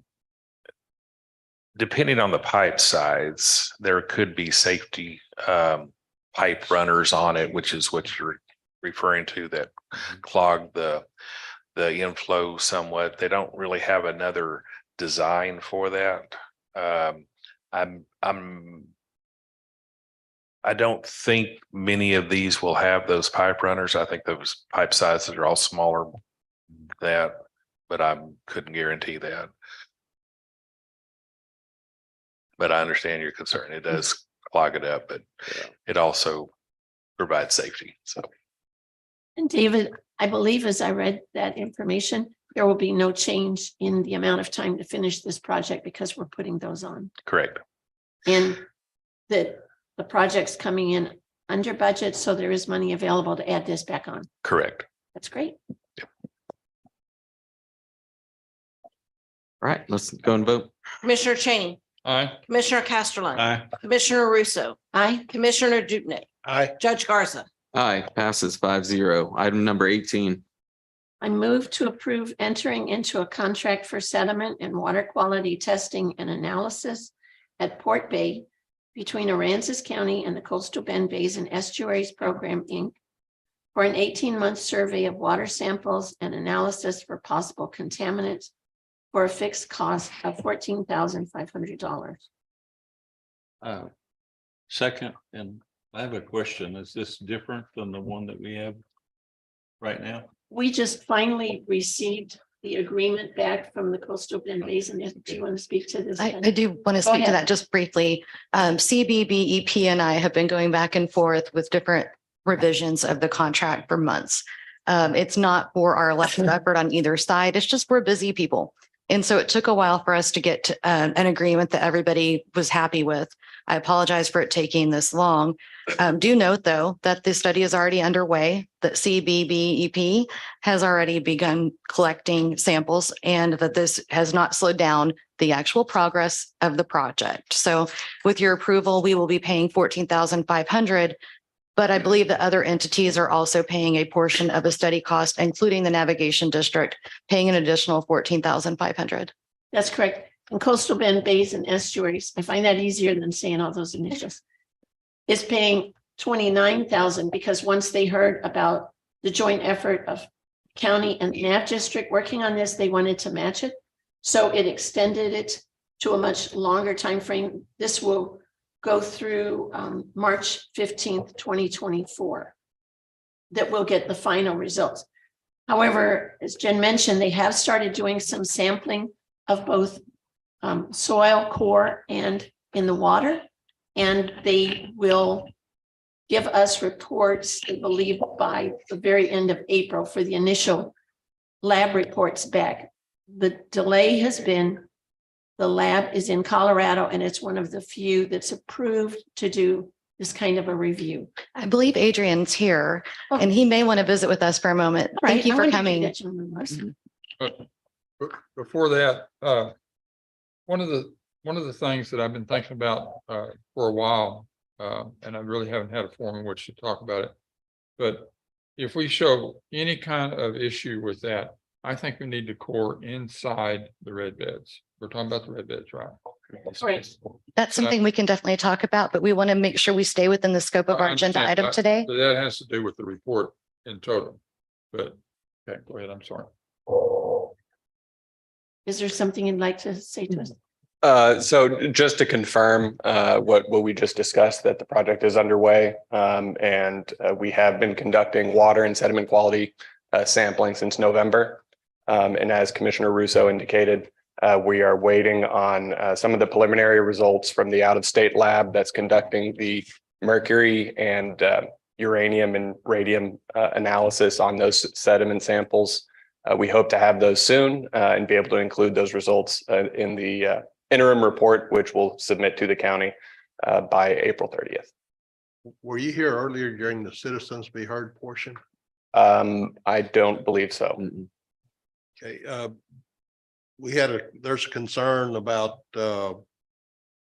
Depending on the pipe size, there could be safety pipe runners on it, which is what you're referring to, that clog the inflow somewhat. They don't really have another design for that. I don't think many of these will have those pipe runners. I think those pipe sizes are all smaller than that, but I couldn't guarantee that. But I understand your concern. It does clog it up, but it also provides safety. So And David, I believe as I read that information, there will be no change in the amount of time to finish this project because we're putting those on. correct. And that the project's coming in under budget, so there is money available to add this back on. Correct. That's great. All right, let's go and vote. Commissioner Cheney, Aye. Commissioner Casterline, Aye. Commissioner Russo, Aye. Commissioner Dupnick, Aye. Judge Garza. Aye, passes 5-0. Item number 18. I move to approve entering into a contract for sediment and water quality testing and analysis at Port Bay between Aransas County and the Coastal Bend Basin Estuaries Program, Inc. for an 18-month survey of water samples and analysis for possible contaminants for a fixed cost of $14,500. Second, and I have a question. Is this different than the one that we have right now? We just finally received the agreement back from the Coastal Bend Basin. Do you want to speak to this? I do want to Go speak to ahead. that just briefly. CBBEP and I have been going back and forth with different revisions of the contract for months. It's not for our elected effort on either side. It's just we're busy people. And so it took a while for us to get to, an agreement that everybody was happy with. I apologize for it taking this long. Do note, though, that the study is already underway, that CBBEP has already begun collecting samples and that this has not slowed down the actual progress of the project. So with your approval, we will be paying $14,500. But I believe that other entities are also paying a portion of the study cost, including the navigation district, paying an additional $14,500. That's correct. And Coastal Bend Basin Estuaries, I find that easier than saying all those initials, is paying $29,000 because once they heard about the joint effort of county and NAV district working on this, they wanted to match it. So it extended it to a much longer time frame. This will go through March 15th, 2024, that we'll get the final results. However, as Jen mentioned, they have started doing some sampling of both soil core and in the water, and they will give us reports, I believe, by the very end of April for the initial lab reports back. The delay has been the lab is in Colorado, and it's one of the few that's approved to do this kind of a review. I believe Adrian's here Oh. and he may want to visit with us for a moment. Right, Thank you I for wanted to do coming. that, gentlemen, Russ. Before that, one of the things that I've been thinking about for a while, and I really haven't had a forum in which to talk about it. But if we show any kind of issue with that, I think we need to core inside the red beds. We're talking about the red beds, right? Right. That's something we can definitely talk about, but we want to make sure we stay within the scope of I our agenda understand item that, today. but that has to do with the report in total. But, okay, go ahead. I'm sorry. Is there something you'd like to say to us? So just to confirm, what we just discussed, that the project is underway. And we have been conducting water and sediment quality sampling since November. And as Commissioner Russo indicated, we are waiting on some of the preliminary results from the out-of-state lab that's conducting the mercury and uranium and radium analysis on those sediment samples. We hope to have those soon and be able to include those results in the interim report, which we'll submit to the county by April 30th. Were you here earlier during the citizens be heard portion? I don't believe so. Okay, there's a concern about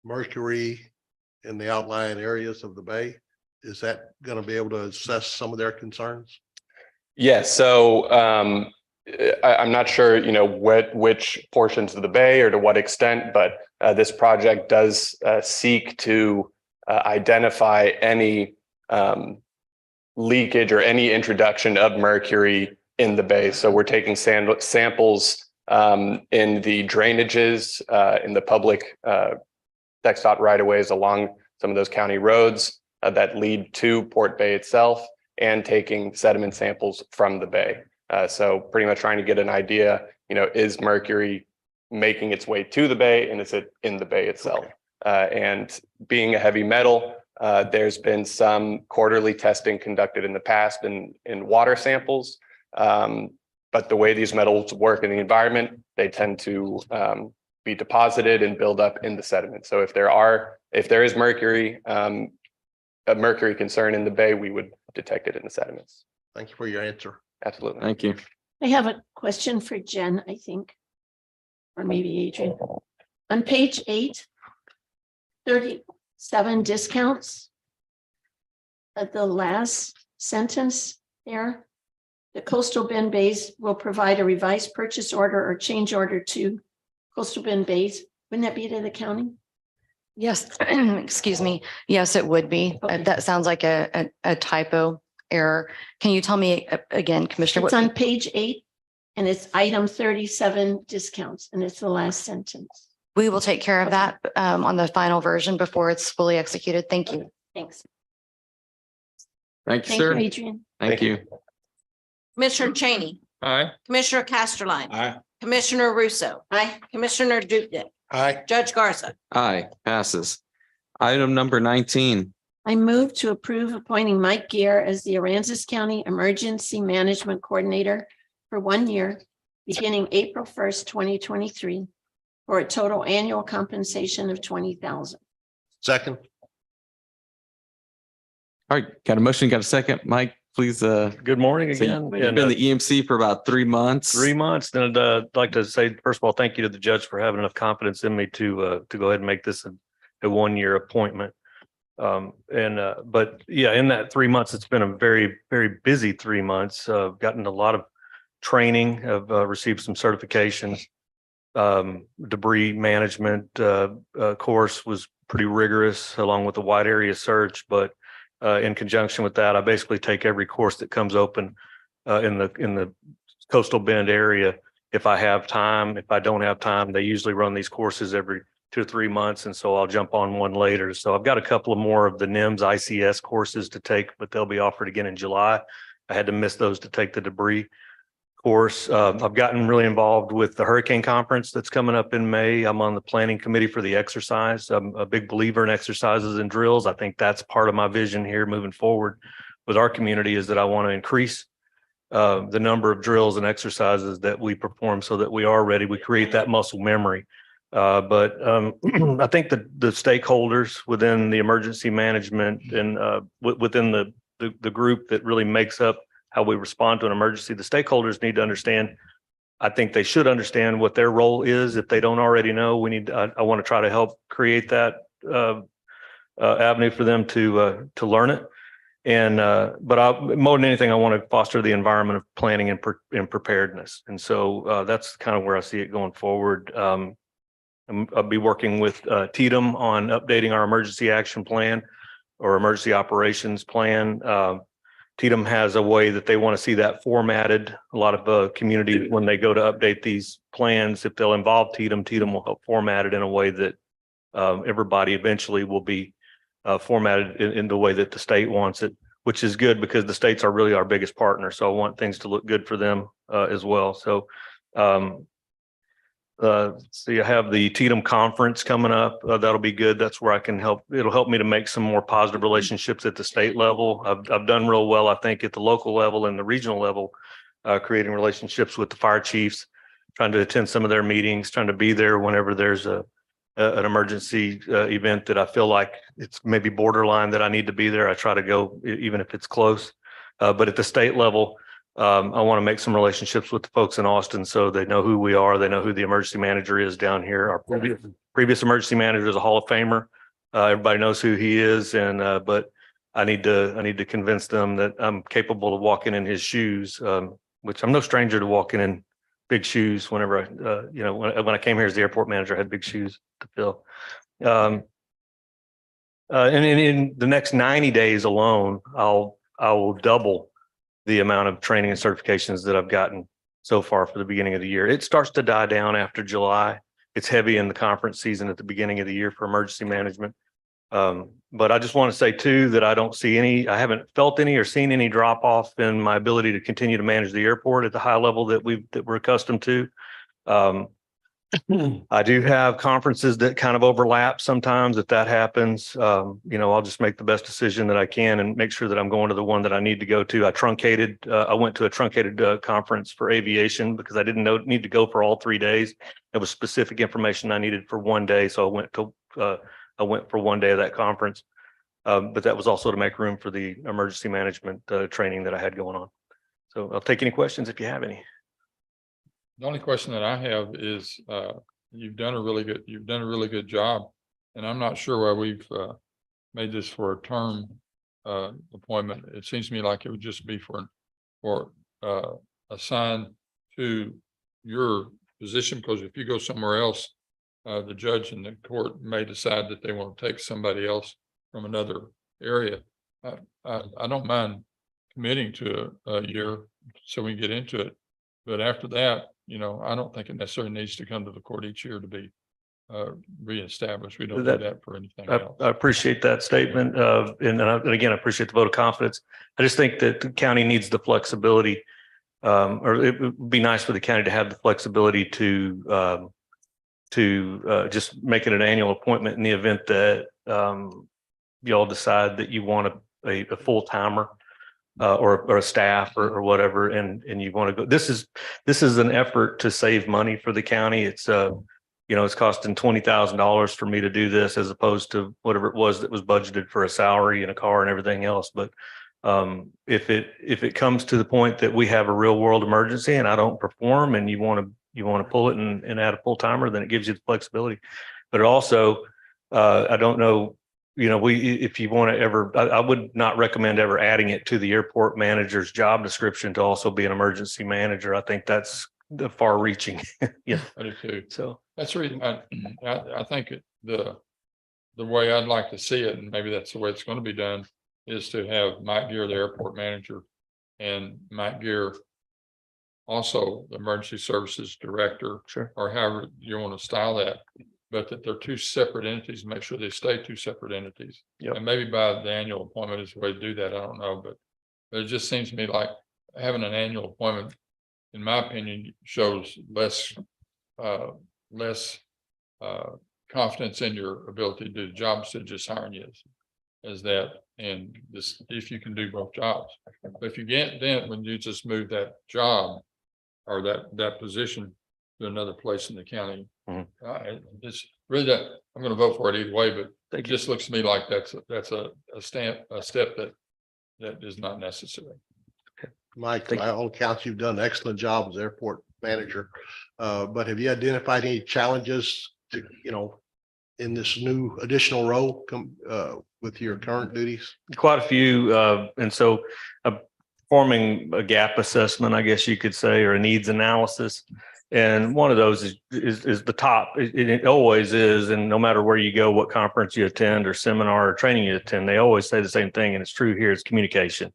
mercury in the outlying areas of the bay. Is that going to be able to assess some of their concerns? Yes, so I'm not sure, which portions of the bay or to what extent, but this project does seek to identify any leakage or any introduction of mercury in the bay. So we're taking samples in the drainages, in the public TxDOT right-of-ways along some of those county roads that lead to Port Bay itself, and taking sediment samples from the bay. So pretty much trying to get an idea, is mercury making its way to the bay, and is it in the bay itself? And being a heavy metal, there's been some quarterly testing conducted in the past in water samples. But the way these metals work in the environment, they tend to be deposited and build up in the sediment. So if there is mercury, a mercury concern in the bay, we would detect it in the sediments. Thank you for your answer. Absolutely. Thank you. I have a question for Jen, I think. Or maybe Adrian. On page 8, 37 discounts. At the last sentence there, the Coastal Bend Bays will provide a revised purchase order or change order to Coastal Bend Bays. Wouldn't that be to the county? Yes, excuse me. Yes, it would be. Okay. That sounds like a typo error. Can you tell me again, Commissioner? It's on page 8 and it's item 37 discounts and it's the last sentence. We will take care of that on the final version before it's fully executed. Thank you. Thanks. Thank you, Thank you, sir. Adrian. Thank you. Commissioner Cheney, Aye. Commissioner Casterline. Aye. Commissioner Russo, Aye. Commissioner Dupont, Aye. Judge Garza. Aye, passes. Item number 19. I move to approve appointing Mike Gear as the Aransas County Emergency Management Coordinator for 1 year, beginning April 1st, 2023, for a total annual compensation of $20,000. Second. All right, got a motion, got a second. Mike, please. Good morning So again. You've been the EMC for about 3 months. 3 months. And I'd like to say, first of all, thank you to the judge for having enough confidence in me to go ahead and make this a 1 year appointment. But yeah, in that 3 months, it's been a very, very busy 3 months. Gotten a lot of training. I've received some certifications. Debris management course was pretty rigorous, along with the wide area search. But in conjunction with that, I basically take every course that comes open in the Coastal Bend area. If I have time, if I don't have time, they usually run these courses every 2 or 3 months. And so I'll jump on one later. So I've got a couple of more of the NIMS ICS courses to take, but they'll be offered again in July. I had to miss those to take the debris course. I've gotten really involved with the hurricane conference that's coming up in May. I'm on the planning committee for the exercise. I'm a big believer in exercises and drills. I think that's part of my vision here moving forward with our community, is that I want to increase the number of drills and exercises that we perform so that we are ready. We create that muscle memory. But I think the stakeholders within the emergency management and within the group that really makes up how we respond to an emergency, the stakeholders need to understand. I think they should understand what their role is. If they don't already know, I want to try to help create that avenue for them to learn it. And but more than anything, I want to foster the environment of planning and preparedness. And so that's kind of where I see it going forward. I'll be working with TDM on updating our emergency action plan or emergency operations plan. TDM has a way that they want to see that formatted. A lot of community, when they go to update these plans, if they'll involve TDM will help format it in a way that everybody eventually will be formatted in the way that the state wants it, which is good because the states are really our biggest partner. So I want things to look good for them as well. So you have the TDM conference coming up. That'll be good. That's where I can help. It'll help me to make some more positive relationships at the state level. I've done real well, I think, at the local level and the regional level, creating relationships with the fire chiefs, trying to attend some of their meetings, trying to be there whenever there's an emergency event that I feel like it's maybe borderline that I need to be there. I try to go even if it's close. But at the state level, I want to make some relationships with the folks in Austin so they know who we are. They know who the emergency manager is down here. Our previous emergency manager is a Hall of Famer. Everybody knows who he is, and but I need to convince them that I'm capable of walking in his shoes, which I'm no stranger to walking in big shoes. Whenever when I came here as the airport manager, I had big shoes to fill. And in the next 90 days alone, I will double the amount of training and certifications that I've gotten so far for the beginning of the year. It starts to die down after July. It's heavy in the conference season at the beginning of the year for emergency management. But I just want to say too, that I haven't felt any or seen any drop off in my ability to continue to manage the airport at the high level that we're accustomed to. I do have conferences that kind of overlap sometimes. If that happens, I'll just make the best decision that I can and make sure that I'm going to the one that I need to go to. I went to a truncated conference for aviation because I didn't need to go for all 3 days. It was specific information I needed for one day. So I went for one day of that conference. But that was also to make room for the emergency management training that I had going on. So I'll take any questions if you have any. The only question that I have is, you've done a really good job. And I'm not sure why we've made this for a term appointment. It seems to me like it would just be for assigned to your position, because if you go somewhere else, the judge and the court may decide that they want to take somebody else from another area. I don't mind committing to a year so we can get into it. But after that, I don't think it necessarily needs to come to the court each year to be reestablished. We don't do that for anything else. I appreciate that statement. And again, I appreciate the vote of confidence. I just think that the county needs the flexibility, or it would be nice for the county to have the flexibility to just make it an annual appointment in the event that y'all decide that you want a full timer. Or a staff or whatever, and you want to go. This is an effort to save money for the county. It's it's costing $20,000 for me to do this as opposed to whatever it was that was budgeted for a salary and a car and everything else. But if it comes to the point that we have a real world emergency and I don't perform and you want to pull it and add a full timer, then it gives you the flexibility. But it also, I don't know. If you want to ever, I would not recommend ever adding it to the airport manager's job description to also be an emergency manager. I think that's the far reaching. Yeah. I do too. So that's the reason I think the way I'd like to see it, and maybe that's the way it's going to be done, is to have Mike Gear, the airport manager, and Mike Gear also the emergency services director, sure, or however you want to style that. But that they're two separate entities, make sure they stay two separate entities. Yep. And maybe by the annual appointment is the way to do that. I don't know, but it just seems to me like having an annual appointment, in my opinion, shows less confidence in your ability to do the job instead of just hiring you as that. And this, if you can do both jobs, but if you get, then when you just move that job or that position to another place in the county. It's really that I'm going to vote for it either way, but it just looks to me like that's a step that is not necessary. Mike, by all accounts, you've done an excellent job as airport manager. But have you identified any challenges to, in this new additional role with your current duties? Quite a few. And so forming a gap assessment, I guess you could say, or a needs analysis. And one of those is the top. It always is. And no matter where you go, what conference you attend or seminar or training you attend, they always say the same thing. And it's true here. It's communication.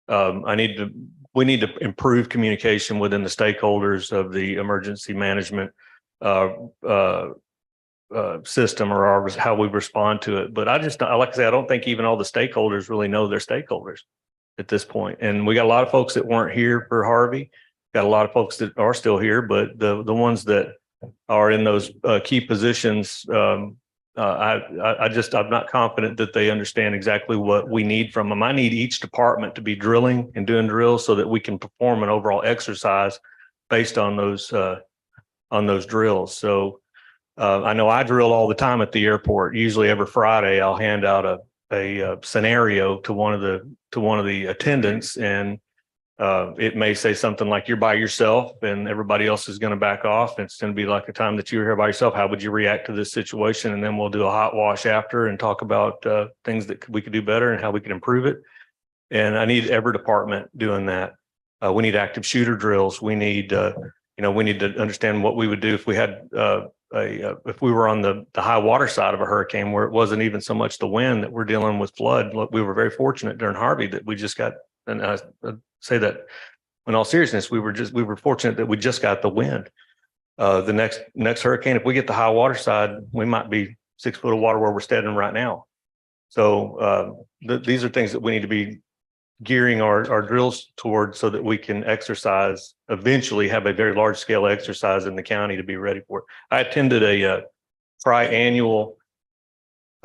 We need to improve communication within the stakeholders of the emergency management system or how we respond to it. But like I say, I don't think even all the stakeholders really know their stakeholders at this point. And we got a lot of folks that weren't here for Harvey. Got a lot of folks that are still here, but the ones that are in those key positions, I'm not confident that they understand exactly what we need from them. I need each department to be drilling and doing drills so that we can perform an overall exercise based on those drills. So I know I drill all the time at the airport. Usually every Friday, I'll hand out a scenario to one of the attendants, and It may say something like you're by yourself and everybody else is going to back off. It's going to be like a time that you're here by yourself. How would you react to this situation? And then we'll do a hot wash after and talk about things that we could do better and how we can improve it. And I need every department doing that. We need active shooter drills. We need, we need to understand what we would do if we had if we were on the high water side of a hurricane where it wasn't even so much the wind that we're dealing with flood. Look, we were very fortunate during Harvey that we just got, and I say that in all seriousness, we were fortunate that we just got the wind. The next hurricane, if we get the high water side, we might be 6 foot of water where we're standing right now. So these are things that we need to be gearing our drills towards so that we can exercise, eventually have a very large scale exercise in the county to be ready for it. I attended a tri-annual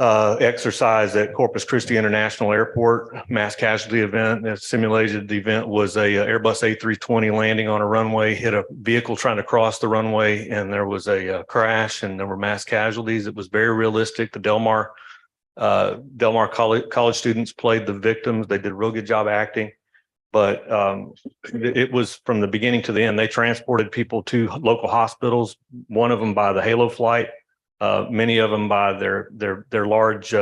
exercise at Corpus Christi International Airport, mass casualty event. The simulated event was a Airbus A320 landing on a runway, hit a vehicle trying to cross the runway, and there was a crash and there were mass casualties. It was very realistic. The Del Mar college students played the victims. They did a real good job acting, but it was from the beginning to the end. They transported people to local hospitals, one of them by the Halo flight, many of them by their large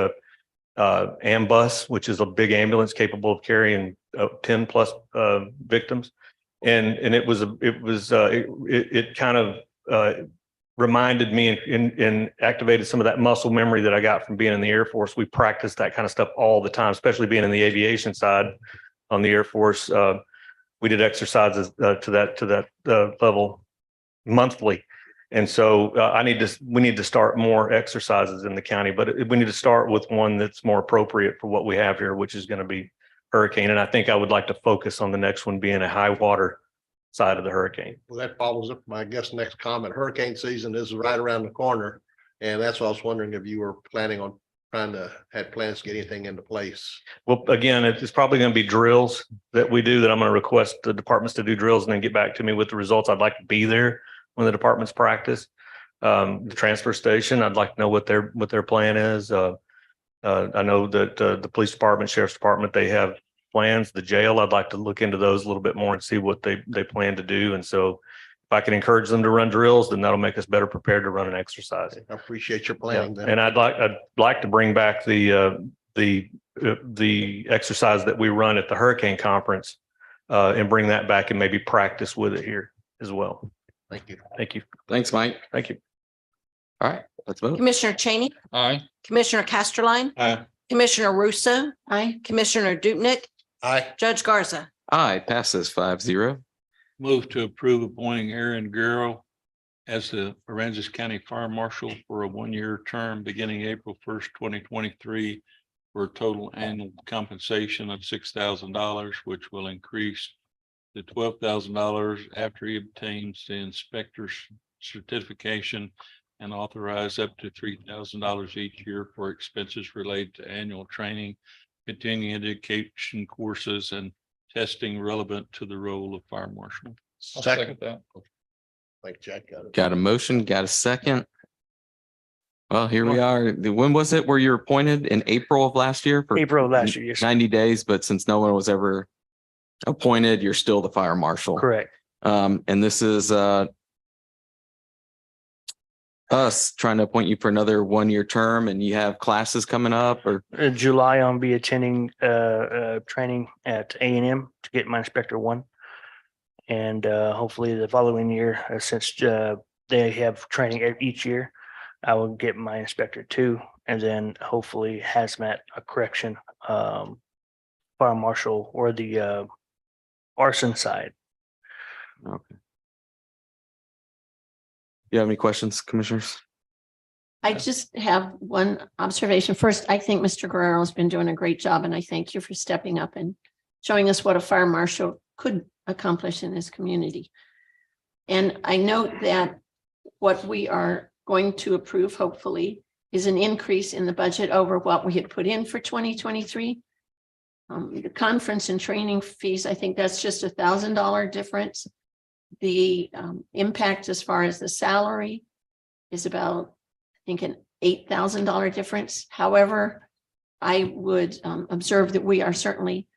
ambus, which is a big ambulance capable of carrying 10 plus victims. And it kind of reminded me and activated some of that muscle memory that I got from being in the Air Force. We practiced that kind of stuff all the time, especially being in the aviation side on the Air Force. We did exercises to that level monthly. And so we need to start more exercises in the county, but we need to start with one that's more appropriate for what we have here, which is going to be hurricane. And I think I would like to focus on the next one being a high water side of the hurricane. Well, that follows up my next comment. Hurricane season is right around the corner. And that's what I was wondering if you were planning on had plans to get anything into place. Well, again, it's probably going to be drills that we do that I'm going to request the departments to do drills and then get back to me with the results. I'd like to be there when the departments practice. The transfer station, I'd like to know what their plan is. I know that the police department, sheriff's department, they have plans. The jail, I'd like to look into those a little bit more and see what they plan to do. And so if I can encourage them to run drills, then that'll make us better prepared to run an exercise. I appreciate your planning. Yeah. And I'd like to bring back the exercise that we run at the hurricane conference and bring that back and maybe practice with it here as well. Thank you. Thank you. Thanks, Mike. Thank you. All right, let's vote. Commissioner Cheney, Aye. Commissioner Casterline, Aye. Commissioner Russo, Aye. Commissioner Dupnick, Aye. Judge Garza. Aye, passes 5-0. Move to approve appointing Aaron Guerrero as the Aransas County Fire Marshal for a 1-year term beginning April 1st, 2023, for a total annual compensation of $6,000, which will increase to $12,000 after he obtains the inspector's certification, and authorize up to $3,000 each year for expenses related to annual training, continuing education courses, and testing relevant to the role of fire marshal. I'll second that. Like Jack got it. Got a motion, got a second. Well, here we are. When was it where you were appointed? In April of last year? For April of last year, yes. 90 days, but since no one was ever appointed, you're still the fire marshal. Correct. And this is us trying to appoint you for another 1-year term, and you have classes coming up, or In July, I'll be attending training at A&M to get my Inspector 1. And hopefully the following year, since they have training each year, I will get my Inspector 2, and then hopefully hazmat, a correction, fire marshal, or the arson side. okay. You have any questions, commissioners? I just have one observation. First, I think Mr. Guerrero has been doing a great job, and I thank you for stepping up and showing us what a fire marshal could accomplish in this community. And I note that what we are going to approve, hopefully, is an increase in the budget over what we had put in for 2023. The conference and training fees, I think that's just $1,000 difference. The impact as far as the salary is about, I think, an $8,000 difference. However, I would observe that we are certainly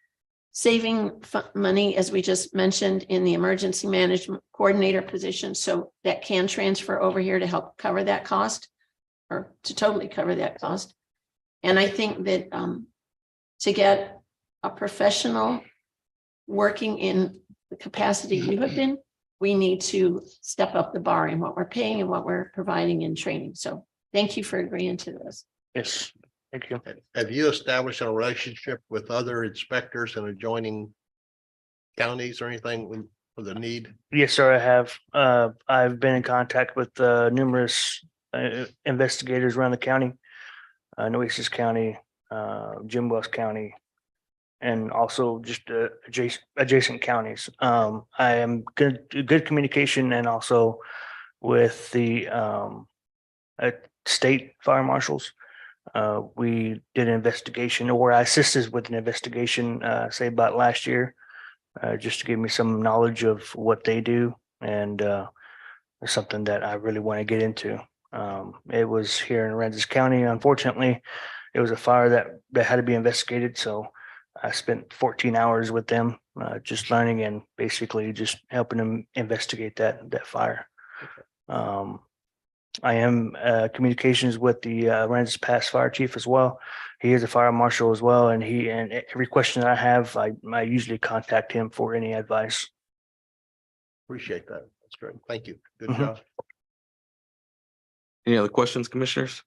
saving money, as we just mentioned, in the emergency management coordinator position. So that can transfer over here to help cover that cost or to totally cover that cost. And I think that to get a professional working in the capacity you have been, we need to step up the bar in what we're paying and what we're providing in training. So thank you for agreeing to this. Yes, thank you. Have you established a relationship with other inspectors in adjoining counties or anything for the need? Yes, sir, I have. I've been in contact with numerous investigators around the county, Nueces County, Jim Wells County, and also just adjacent counties. I am good communication and also with the state fire marshals. We did an investigation, or I assisted with an investigation, say about last year, just to give me some knowledge of what they do, and it's something that I really want to get into. It was here in Aransas County. Unfortunately, it was a fire that had to be investigated. So I spent 14 hours with them, just learning and basically just helping them investigate that fire. I am communications with the Aransas Pass Fire Chief as well. He is a fire marshal as well, and every question that I have, I usually contact him for any advice. Appreciate that. That's great. Thank you. Good Mhm. job. Any other questions, commissioners?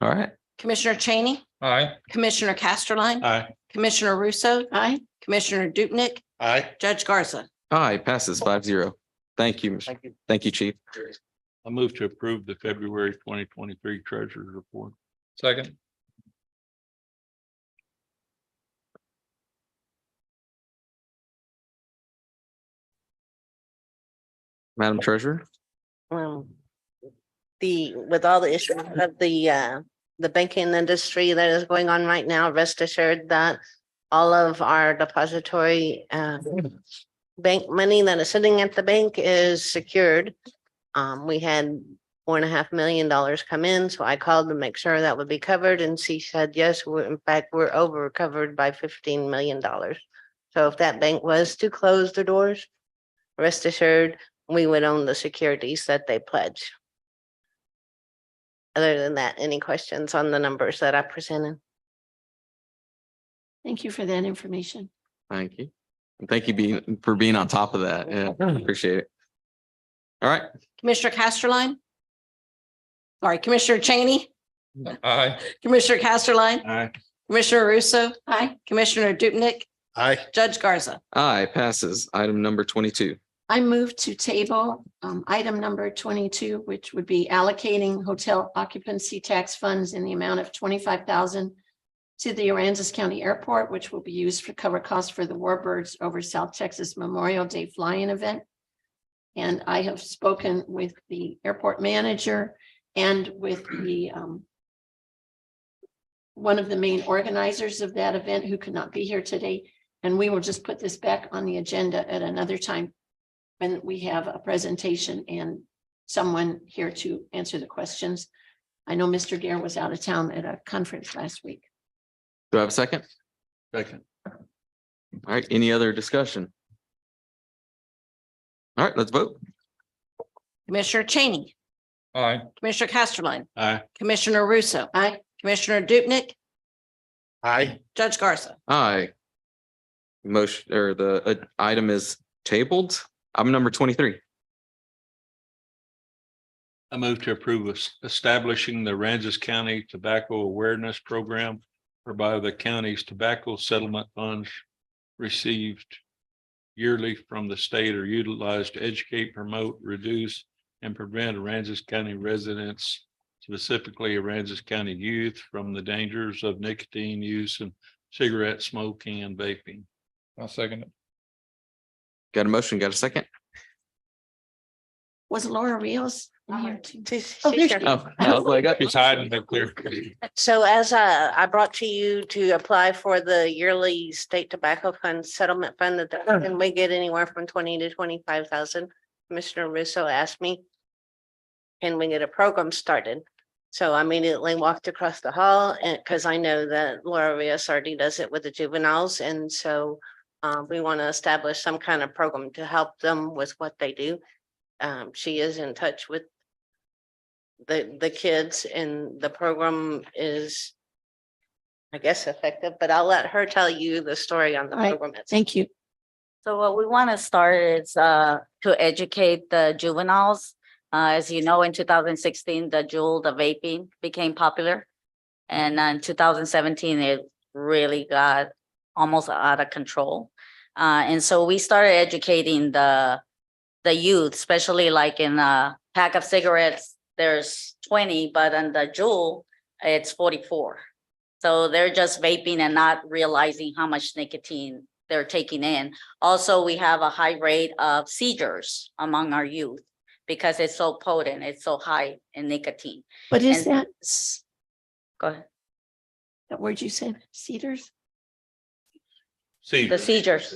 All right. Commissioner Cheney, Aye. Commissioner Casterline, Aye. Commissioner Russo, Aye. Commissioner Dupnick, Aye. Judge Garza. Aye, passes 5-0. Thank you. Thank you. Thank you, Chief. I move to approve the February 2023 treasurer's report. Second. Madam Treasurer? With all the issues of the banking industry that is going on right now, rest assured that all of our depository bank money that is sitting at the bank is secured. We had $4.5 million come in, so I called to make sure that would be covered, and she said, yes, in fact, we're over covered by $15 million. So if that bank was to close the doors, rest assured, we would own the securities that they pledge. Other than that, any questions on the numbers that I presented? Thank you for that information. Thank you. And thank you for being on top of that. Yeah, appreciate it. All right. Commissioner Casterline. Sorry, Commissioner Cheney, Aye. Commissioner Casterline, Aye. Commissioner Russo, Aye. Commissioner Dupnick, Aye. Judge Garza. Aye, passes. Item number 22. I move to table item number 22, which would be allocating hotel occupancy tax funds in the amount of $25,000 to the Aransas County Airport, which will be used to cover costs for the Warbirds over South Texas Memorial Day fly-in event. And I have spoken with the airport manager and with the one of the main organizers of that event who could not be here today. And we will just put this back on the agenda at another time when we have a presentation and someone here to answer the questions. I know Mr. Gare was out of town at a conference last week. Do I have a second? Second. All right, any other discussion? All right, let's vote. Commissioner Cheney, Aye. Commissioner Casterline, Aye. Commissioner Russo, Aye. Commissioner Dupnick, Aye. Judge Garza. Aye. Motion or the item is tabled. Item number 23. I move to approve establishing the Aransas County Tobacco Awareness Program, whereby the county's tobacco settlement funds received yearly from the state are utilized to educate, promote, reduce, and prevent Aransas County residents, specifically Aransas County youth, from the dangers of nicotine use and cigarette smoking and vaping. I'll second it. Got a motion, got a second? Was Laura Rios in here too? She's Oh, there here. she is. Oh, I was like, She's hiding back there. So as I brought to you to apply for the yearly state tobacco fund settlement fund and we get anywhere from 20 to 25,000. Commissioner Russo asked me, can we get a program started? So I immediately walked across the hall and because I know that Laura Villasardi does it with the juveniles. And so we want to establish some kind of program to help them with what they do. She is in touch with the kids and the program is, I guess, effective, but I'll let her tell you the story on the All right. program. itself. Thank you. So what we want to start is to educate the juveniles. As you know, in 2016, the Juul, the vaping became popular. And in 2017, it really got almost out of control. And so we started educating the youth, especially like in a pack of cigarettes, there's 20, but on the Juul, it's 44. So they're just vaping and not realizing how much nicotine they're taking in. Also, we have a high rate of seizures among our youth because it's so potent, it's so high in nicotine. What is And- that? Go ahead. That word you said, cedars? The seizures.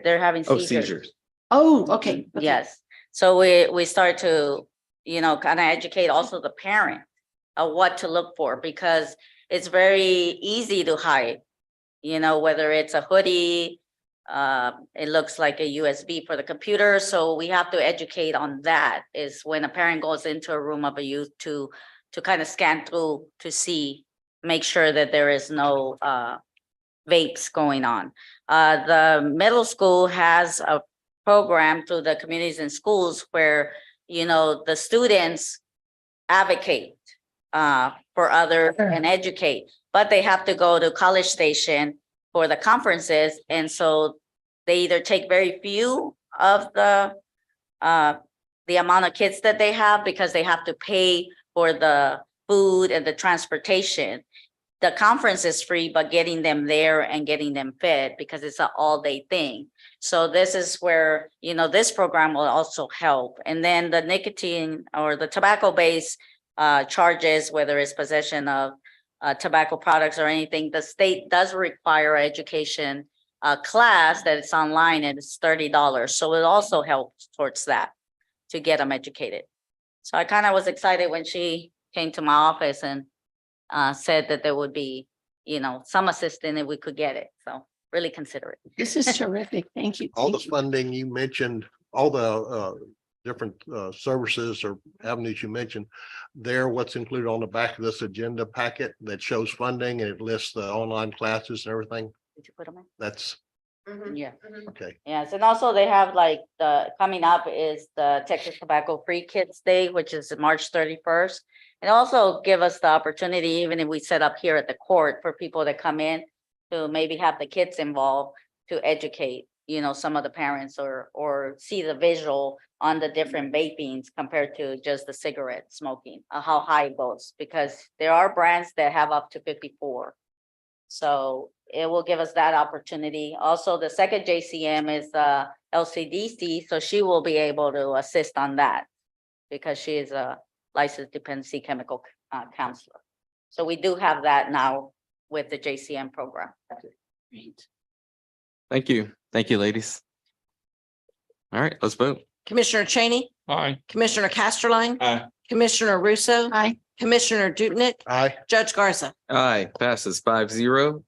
They're having Oh, seizures. seizures. Oh, okay. okay. Yes. So we start to, kind of educate also the parent of what to look for because it's very easy to hide, whether it's a hoodie, it looks like a USB for the computer. So we have to educate on that is when a parent goes into a room of a youth to kind of scan through to see, make sure that there is no vapes going on. The middle school has a program through the communities and schools where, the students advocate for others and educate, but they have to go to College Station for the conferences. And so they either take very few of the amount of kids that they have because they have to pay for the food and the transportation. The conference is free, but getting them there and getting them fed because it's an all-day thing. So this is where, this program will also help. And then the nicotine or the tobacco-based charges, whether it's possession of tobacco products or anything, the state does require education class that it's online and it's $30. So it also helps towards that to get them educated. So I kind of was excited when she came to my office and said that there would be, some assistance if we could get it. So really consider it. This is terrific. Thank you. All the Thank you. funding you mentioned, all the different services or avenues you mentioned, what's included on the back of this agenda packet that shows funding and it lists the online classes and everything. Did you put them in? That's Yeah. okay. Yes, and also they have like coming up is the Texas Tobacco Free Kids Day, which is March 31st. And also give us the opportunity, even if we set up here at the court for people that come in to maybe have the kids involved to educate, some of the parents or see the visual on the different vapings compared to just the cigarette smoking, how high it goes, because there are brands that have up to 54. So it will give us that opportunity. Also, the second JCM is LCDC, so she will be able to assist on that because she is a licensed dependency chemical counselor. So we do have that now with the JCM program. Great. Thank you. Thank you, ladies. All right, let's vote. Commissioner Cheney, Aye. Commissioner Casterline, Aye. Commissioner Russo, Aye. Commissioner Dupnick, Aye. Judge Garza. Aye, passes 5-0.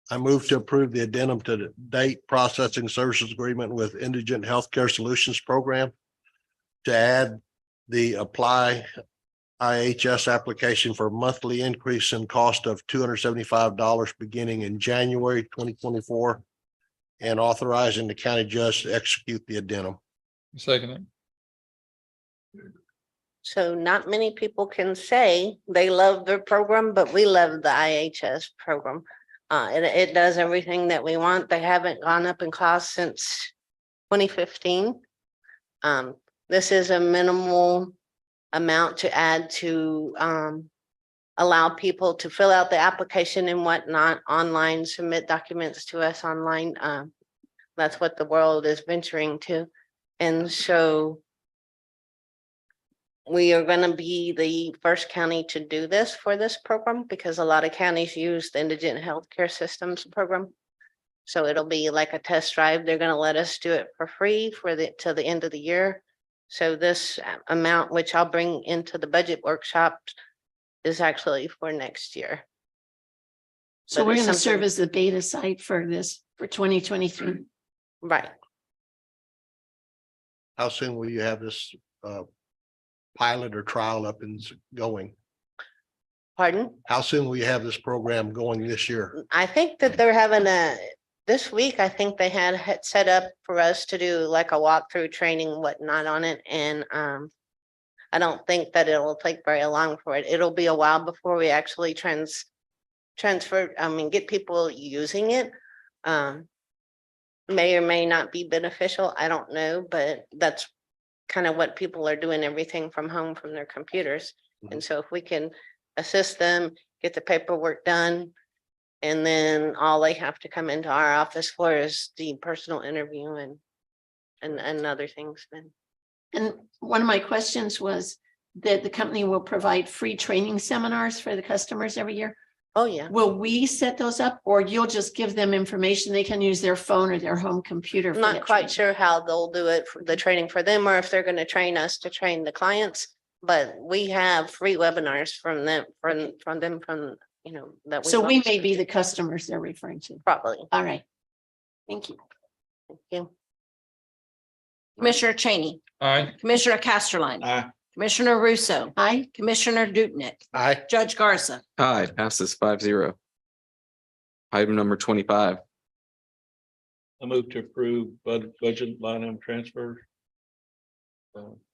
I move to approve the addendum to the date processing services agreement with Indigent Healthcare Solutions Program to add the apply IHS application for monthly increase in cost of $275 beginning in January 2024 and authorizing the county judge to execute the addendum. Second. So not many people can say they love their program, but we love the IHS program. It does everything that we want. They haven't gone up in cost since 2015. This is a minimal amount to add to allow people to fill out the application and whatnot online, submit documents to us online. That's what the world is venturing to. And so we are going to be the first county to do this for this program because a lot of counties use the Indigent Healthcare Systems program. So it'll be like a test drive. They're going to let us do it for free till the end of the year. So this amount, which I'll bring into the budget workshop, is actually for next year. So But we're it's going to serve something- as the beta site for this for 2023. Right. How soon will you have this pilot or trial up and going? Pardon? How soon will you have this program going this year? I think that they're having this week, I think they had set up for us to do like a walkthrough training, whatnot on it. And I don't think that it'll take very long for it. It'll be a while before we actually transfer, get people using it. May or may not be beneficial. I don't know, but that's kind of what people are doing, everything from home from their computers. And so if we can assist them, get the paperwork done, and then all they have to come into our office for is the personal interview and other things then. And one of my questions was that the company will provide free training seminars for the customers every year. Oh, yeah. Will we set those up, or you'll just give them information they can use their phone or their home computer? for I'm not that quite training? sure how they'll do it for the training for them, or if they're going to train us to train the clients. But we have free webinars from them, that. So we launched. may be the customers they're referring to. Probably. All right. Thank you. Thank you. Commissioner Cheney, Aye. Commissioner Casterline. Commissioner Russo, Aye. Commissioner Dutnick, Aye. Judge Garza. Aye, passes 5-0. Item number 25. I move to approve budget line item transfers.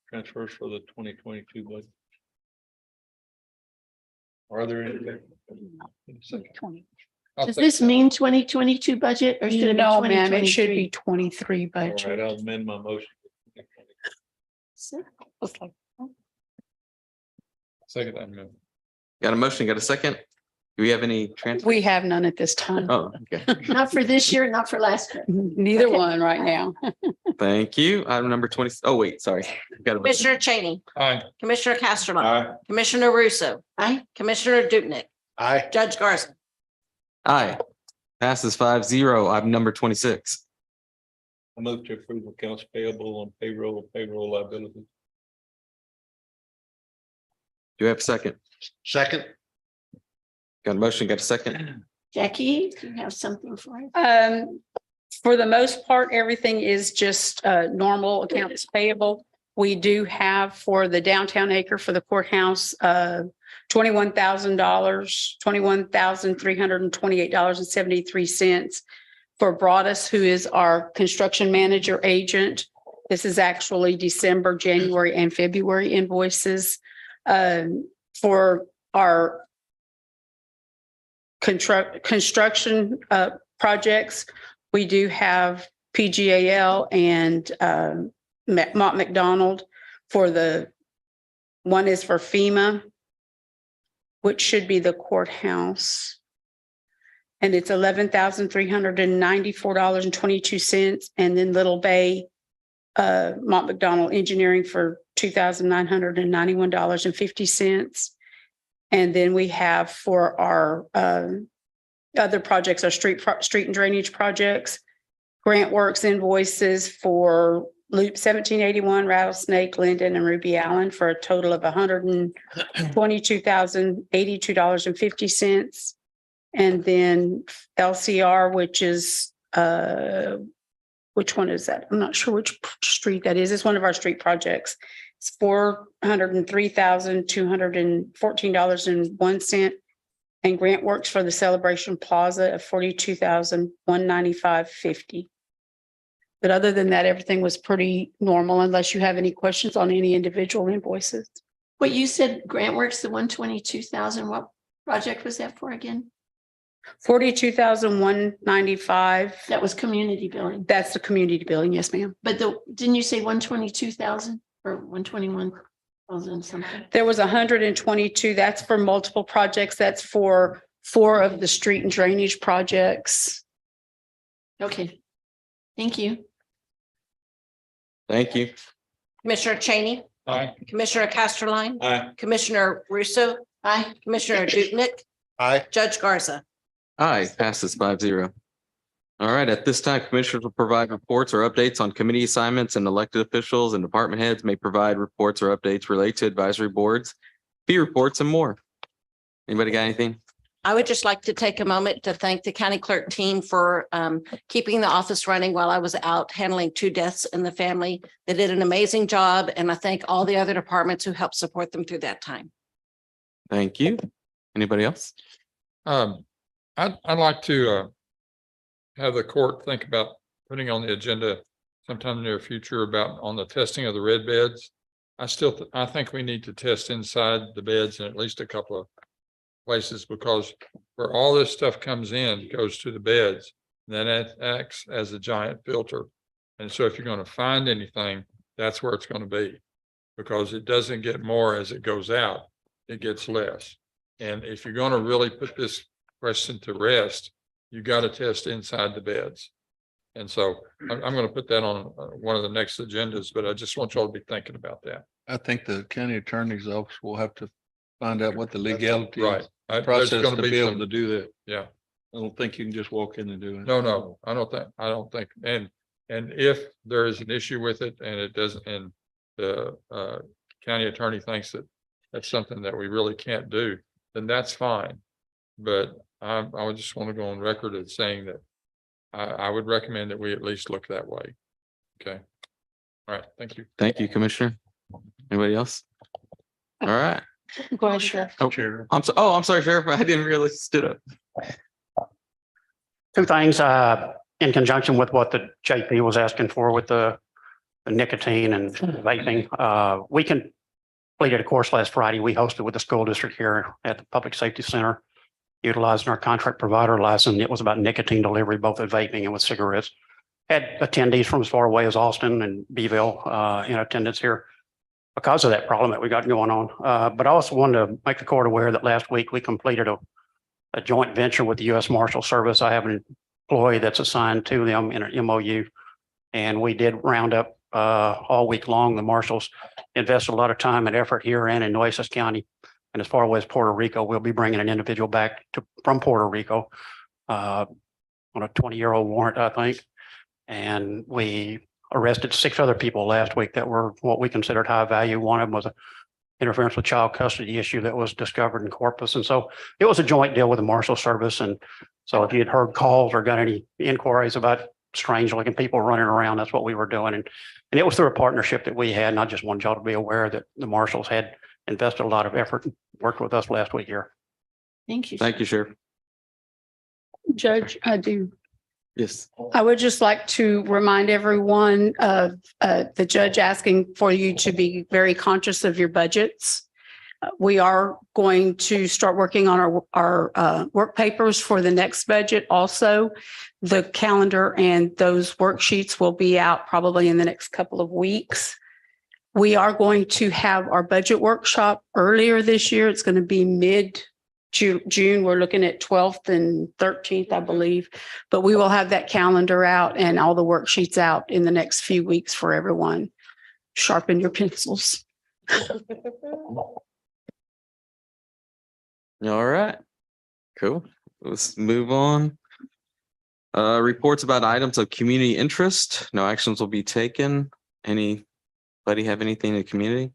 Transfers for the 2022 budget. Are there any? I'll Does second this that. mean 2022 budget or should it be No, ma'am, it should be 2023? 23 All right, budget. I'll amend my motion. Second, I move. Got a motion, got a second? Do we have any transfer? We have none at this time. Oh, okay. Not for this year, not for last year. Neither Okay. one right now. Thank you. Item number 20. Oh, wait, sorry. Got a- Commissioner Cheney, Aye. Commissioner Casterline, Aye. Commissioner Russo, Aye. Commissioner Dutnick, Aye. Judge Garza. Aye. Passes 5-0. Item number 26. I move to approve accounts payable on payroll liability. Do you have a second? Second. Got a motion, got a second? Jackie, do you have something for us? For the most part, everything is just normal accounts payable. We do have for the downtown acre for the courthouse, $21,000, $21,328.73 for Broadus, who is our construction manager agent. This is actually December, January, and February invoices. For our construction projects, we do have PGAL and Mott McDonald for the, one is for FEMA, which should be the courthouse. And it's $11,394.22. And then Little Bay, Mott McDonald Engineering for $2,991.50. And then we have for our other projects, our street and drainage projects, Grant Works invoices for Loop 1781, Rattlesnake, Linden, and Ruby Allen for a total of $122,082.50. And then LCR, which is which one is that? I'm not sure which street that is. It's one of our street projects. It's $403,214.01. And Grant Works for the Celebration Plaza of $42,195.50. But other than that, everything was pretty normal unless you have any questions on any individual invoices. What you said, Grant Works, the 122,000, what project was that for again? $42,195. That was community billing. That's the community billing. Yes, ma'am. But didn't you say 122,000 or 121,000 something? There was 122. That's for multiple projects. That's for 4 of the street and drainage projects. Okay. Thank you. Thank you. Commissioner Cheney, Aye. Commissioner Casterline, Aye. Commissioner Russo, Aye. Commissioner Dutnick, Aye. Judge Garza. Aye, passes 5-0. All right, at this time, commissioners will provide reports or updates on committee assignments, and elected officials and department heads may provide reports or updates related to advisory boards, fee reports, and more. Anybody got anything? I would just like to take a moment to thank the county clerk team for keeping the office running while I was out handling 2 deaths in the family. They did an amazing job, and I thank all the other departments who helped support them through that time. Thank you. Anybody else? I'd like to have the court think about putting on the agenda sometime in the near future about on the testing of the red beds. I think we need to test inside the beds in at least a couple of places, because where all this stuff comes in, goes to the beds, then it acts as a giant filter. And so if you're going to find anything, that's where it's going to be, because it doesn't get more as it goes out, it gets less. And if you're going to really put this question to rest, you got to test inside the beds. And so I'm going to put that on one of the next agendas, but I just want y'all to be thinking about that. I think the county attorney's office will have to find out what the legality Right. is, There's process going to to be able some, to do that. yeah. I don't think you can just walk in and do it. No, I don't think. And if there is an issue with it and it doesn't, and the county attorney thinks that that's something that we really can't do, then that's fine. But I would just want to go on record as saying that I would recommend that we at least look that way. Okay. All right. Thank you. Thank you, Commissioner. Anybody else? All right. Go ahead, Sheriff. Oh, I'm sorry, Sheriff. I didn't realize you stood up. 2 things in conjunction with what the JP was asking for with the nicotine and vaping. We completed a course last Friday. We hosted with the school district here at the Public Safety Center, utilizing our contract provider license. It was about nicotine delivery, both with vaping and with cigarettes. Had attendees from as far away as Austin and Beeville in attendance here because of that problem that we got going on. But I also wanted to make the court aware that last week we completed a joint venture with the U.S. Marshal Service. I have an employee that's assigned to them in an MOU. And we did round up all week long. The marshals invested a lot of time and effort here and in Nueces County. And as far away as Puerto Rico, we'll be bringing an individual back from Puerto Rico on a 20-year-old warrant, I think. And we arrested 6 other people last week that were what we considered high value. One of them was an interference with child custody issue that was discovered in Corpus. And so it was a joint deal with the Marshal Service. And so if you had heard calls or got any inquiries about strange looking people running around, that's what we were doing. And it was through a partnership that we had. And I just wanted y'all to be aware that the marshals had invested a lot of effort and worked with us last week here. Thank you. Thank you, Sheriff. Judge, I do. Yes. I would just like to remind everyone of the judge asking for you to be very conscious of your budgets. We are going to start working on our work papers for the next budget. Also, the calendar and those worksheets will be out probably in the next couple of weeks. We are going to have our budget workshop earlier this year. It's going to be mid-June. We're looking at 12th and 13th, I believe. But we will have that calendar out and all the worksheets out in the next few weeks for everyone. Sharpen your pencils. All right. Cool. Let's move on. Reports about items of community interest. No actions will be taken. Anybody have anything in the community?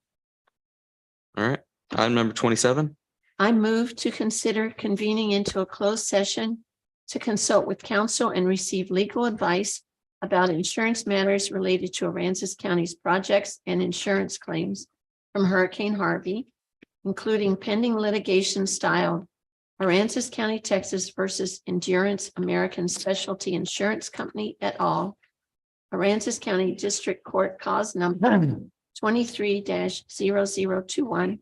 All right. Item number 27. I move to consider convening into a closed session to consult with counsel and receive legal advice about insurance matters related to Aransas County's projects and insurance claims from Hurricane Harvey, including pending litigation styled Aransas County, Texas versus Endurance American Specialty Insurance Company et al. Aransas County District Court cause number 23-0021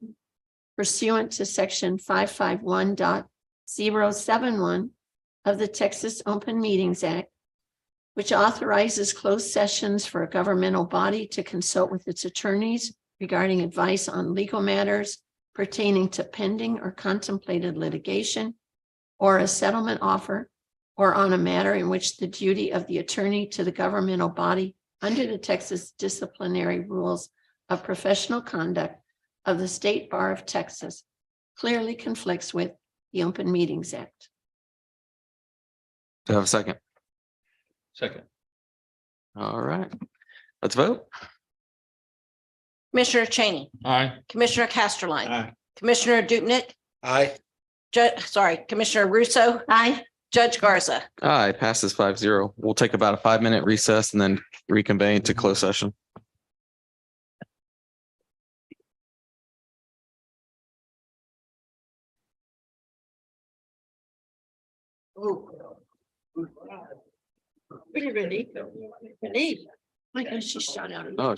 pursuant to section 551.071 of the Texas Open Meetings Act, which authorizes closed sessions for a governmental body to consult with its attorneys regarding advice on legal matters pertaining to pending or contemplated litigation or a settlement offer, or on a matter in which the duty of the attorney to the governmental body under the Texas disciplinary rules of professional conduct of the State Bar of Texas clearly conflicts with the Open Meetings Act. Do I have a second? Second. All right, let's vote. Commissioner Cheney, Aye. Commissioner Casterline, Aye. Commissioner Dupnick, Aye. Commissioner Russo, Aye. Judge Garza. Aye, passes 5-0. We'll take about a 5-minute recess and then reconvene to close session. Pretty ready. Ready. My gosh, she shot out. Oh,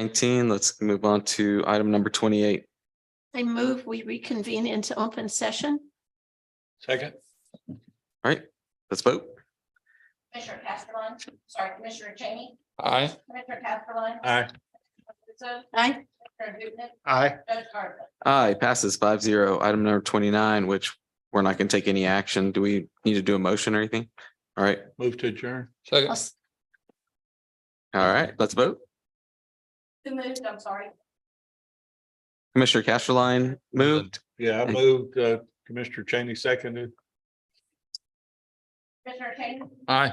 19. Let's move on to item number 28. I move we reconvene into open session. Second. All right, let's vote. Commissioner Castellon, sorry, Commissioner Cheney, Aye. Commissioner Castellon. Aye. Aye. Aye. Judge Garza. Aye, passes 5-0. Item number 29, which we're not going to take any action. Do we need to do a motion or anything? All right, Move to adjourn. Second. all right, let's vote. Who moved? I'm sorry. Commissioner Casterline moved. Yeah, I And- moved, Commissioner Cheney seconded. Commissioner Cheney, Aye.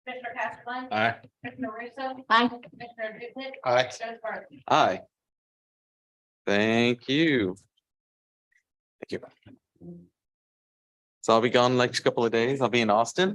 Commissioner Castellon. Aye. Commissioner Russo. Aye. Commissioner Duke. Aye. Judge Garza. Aye. Thank you. Thank you. So I'll be gone the next couple of days. I'll be in Austin.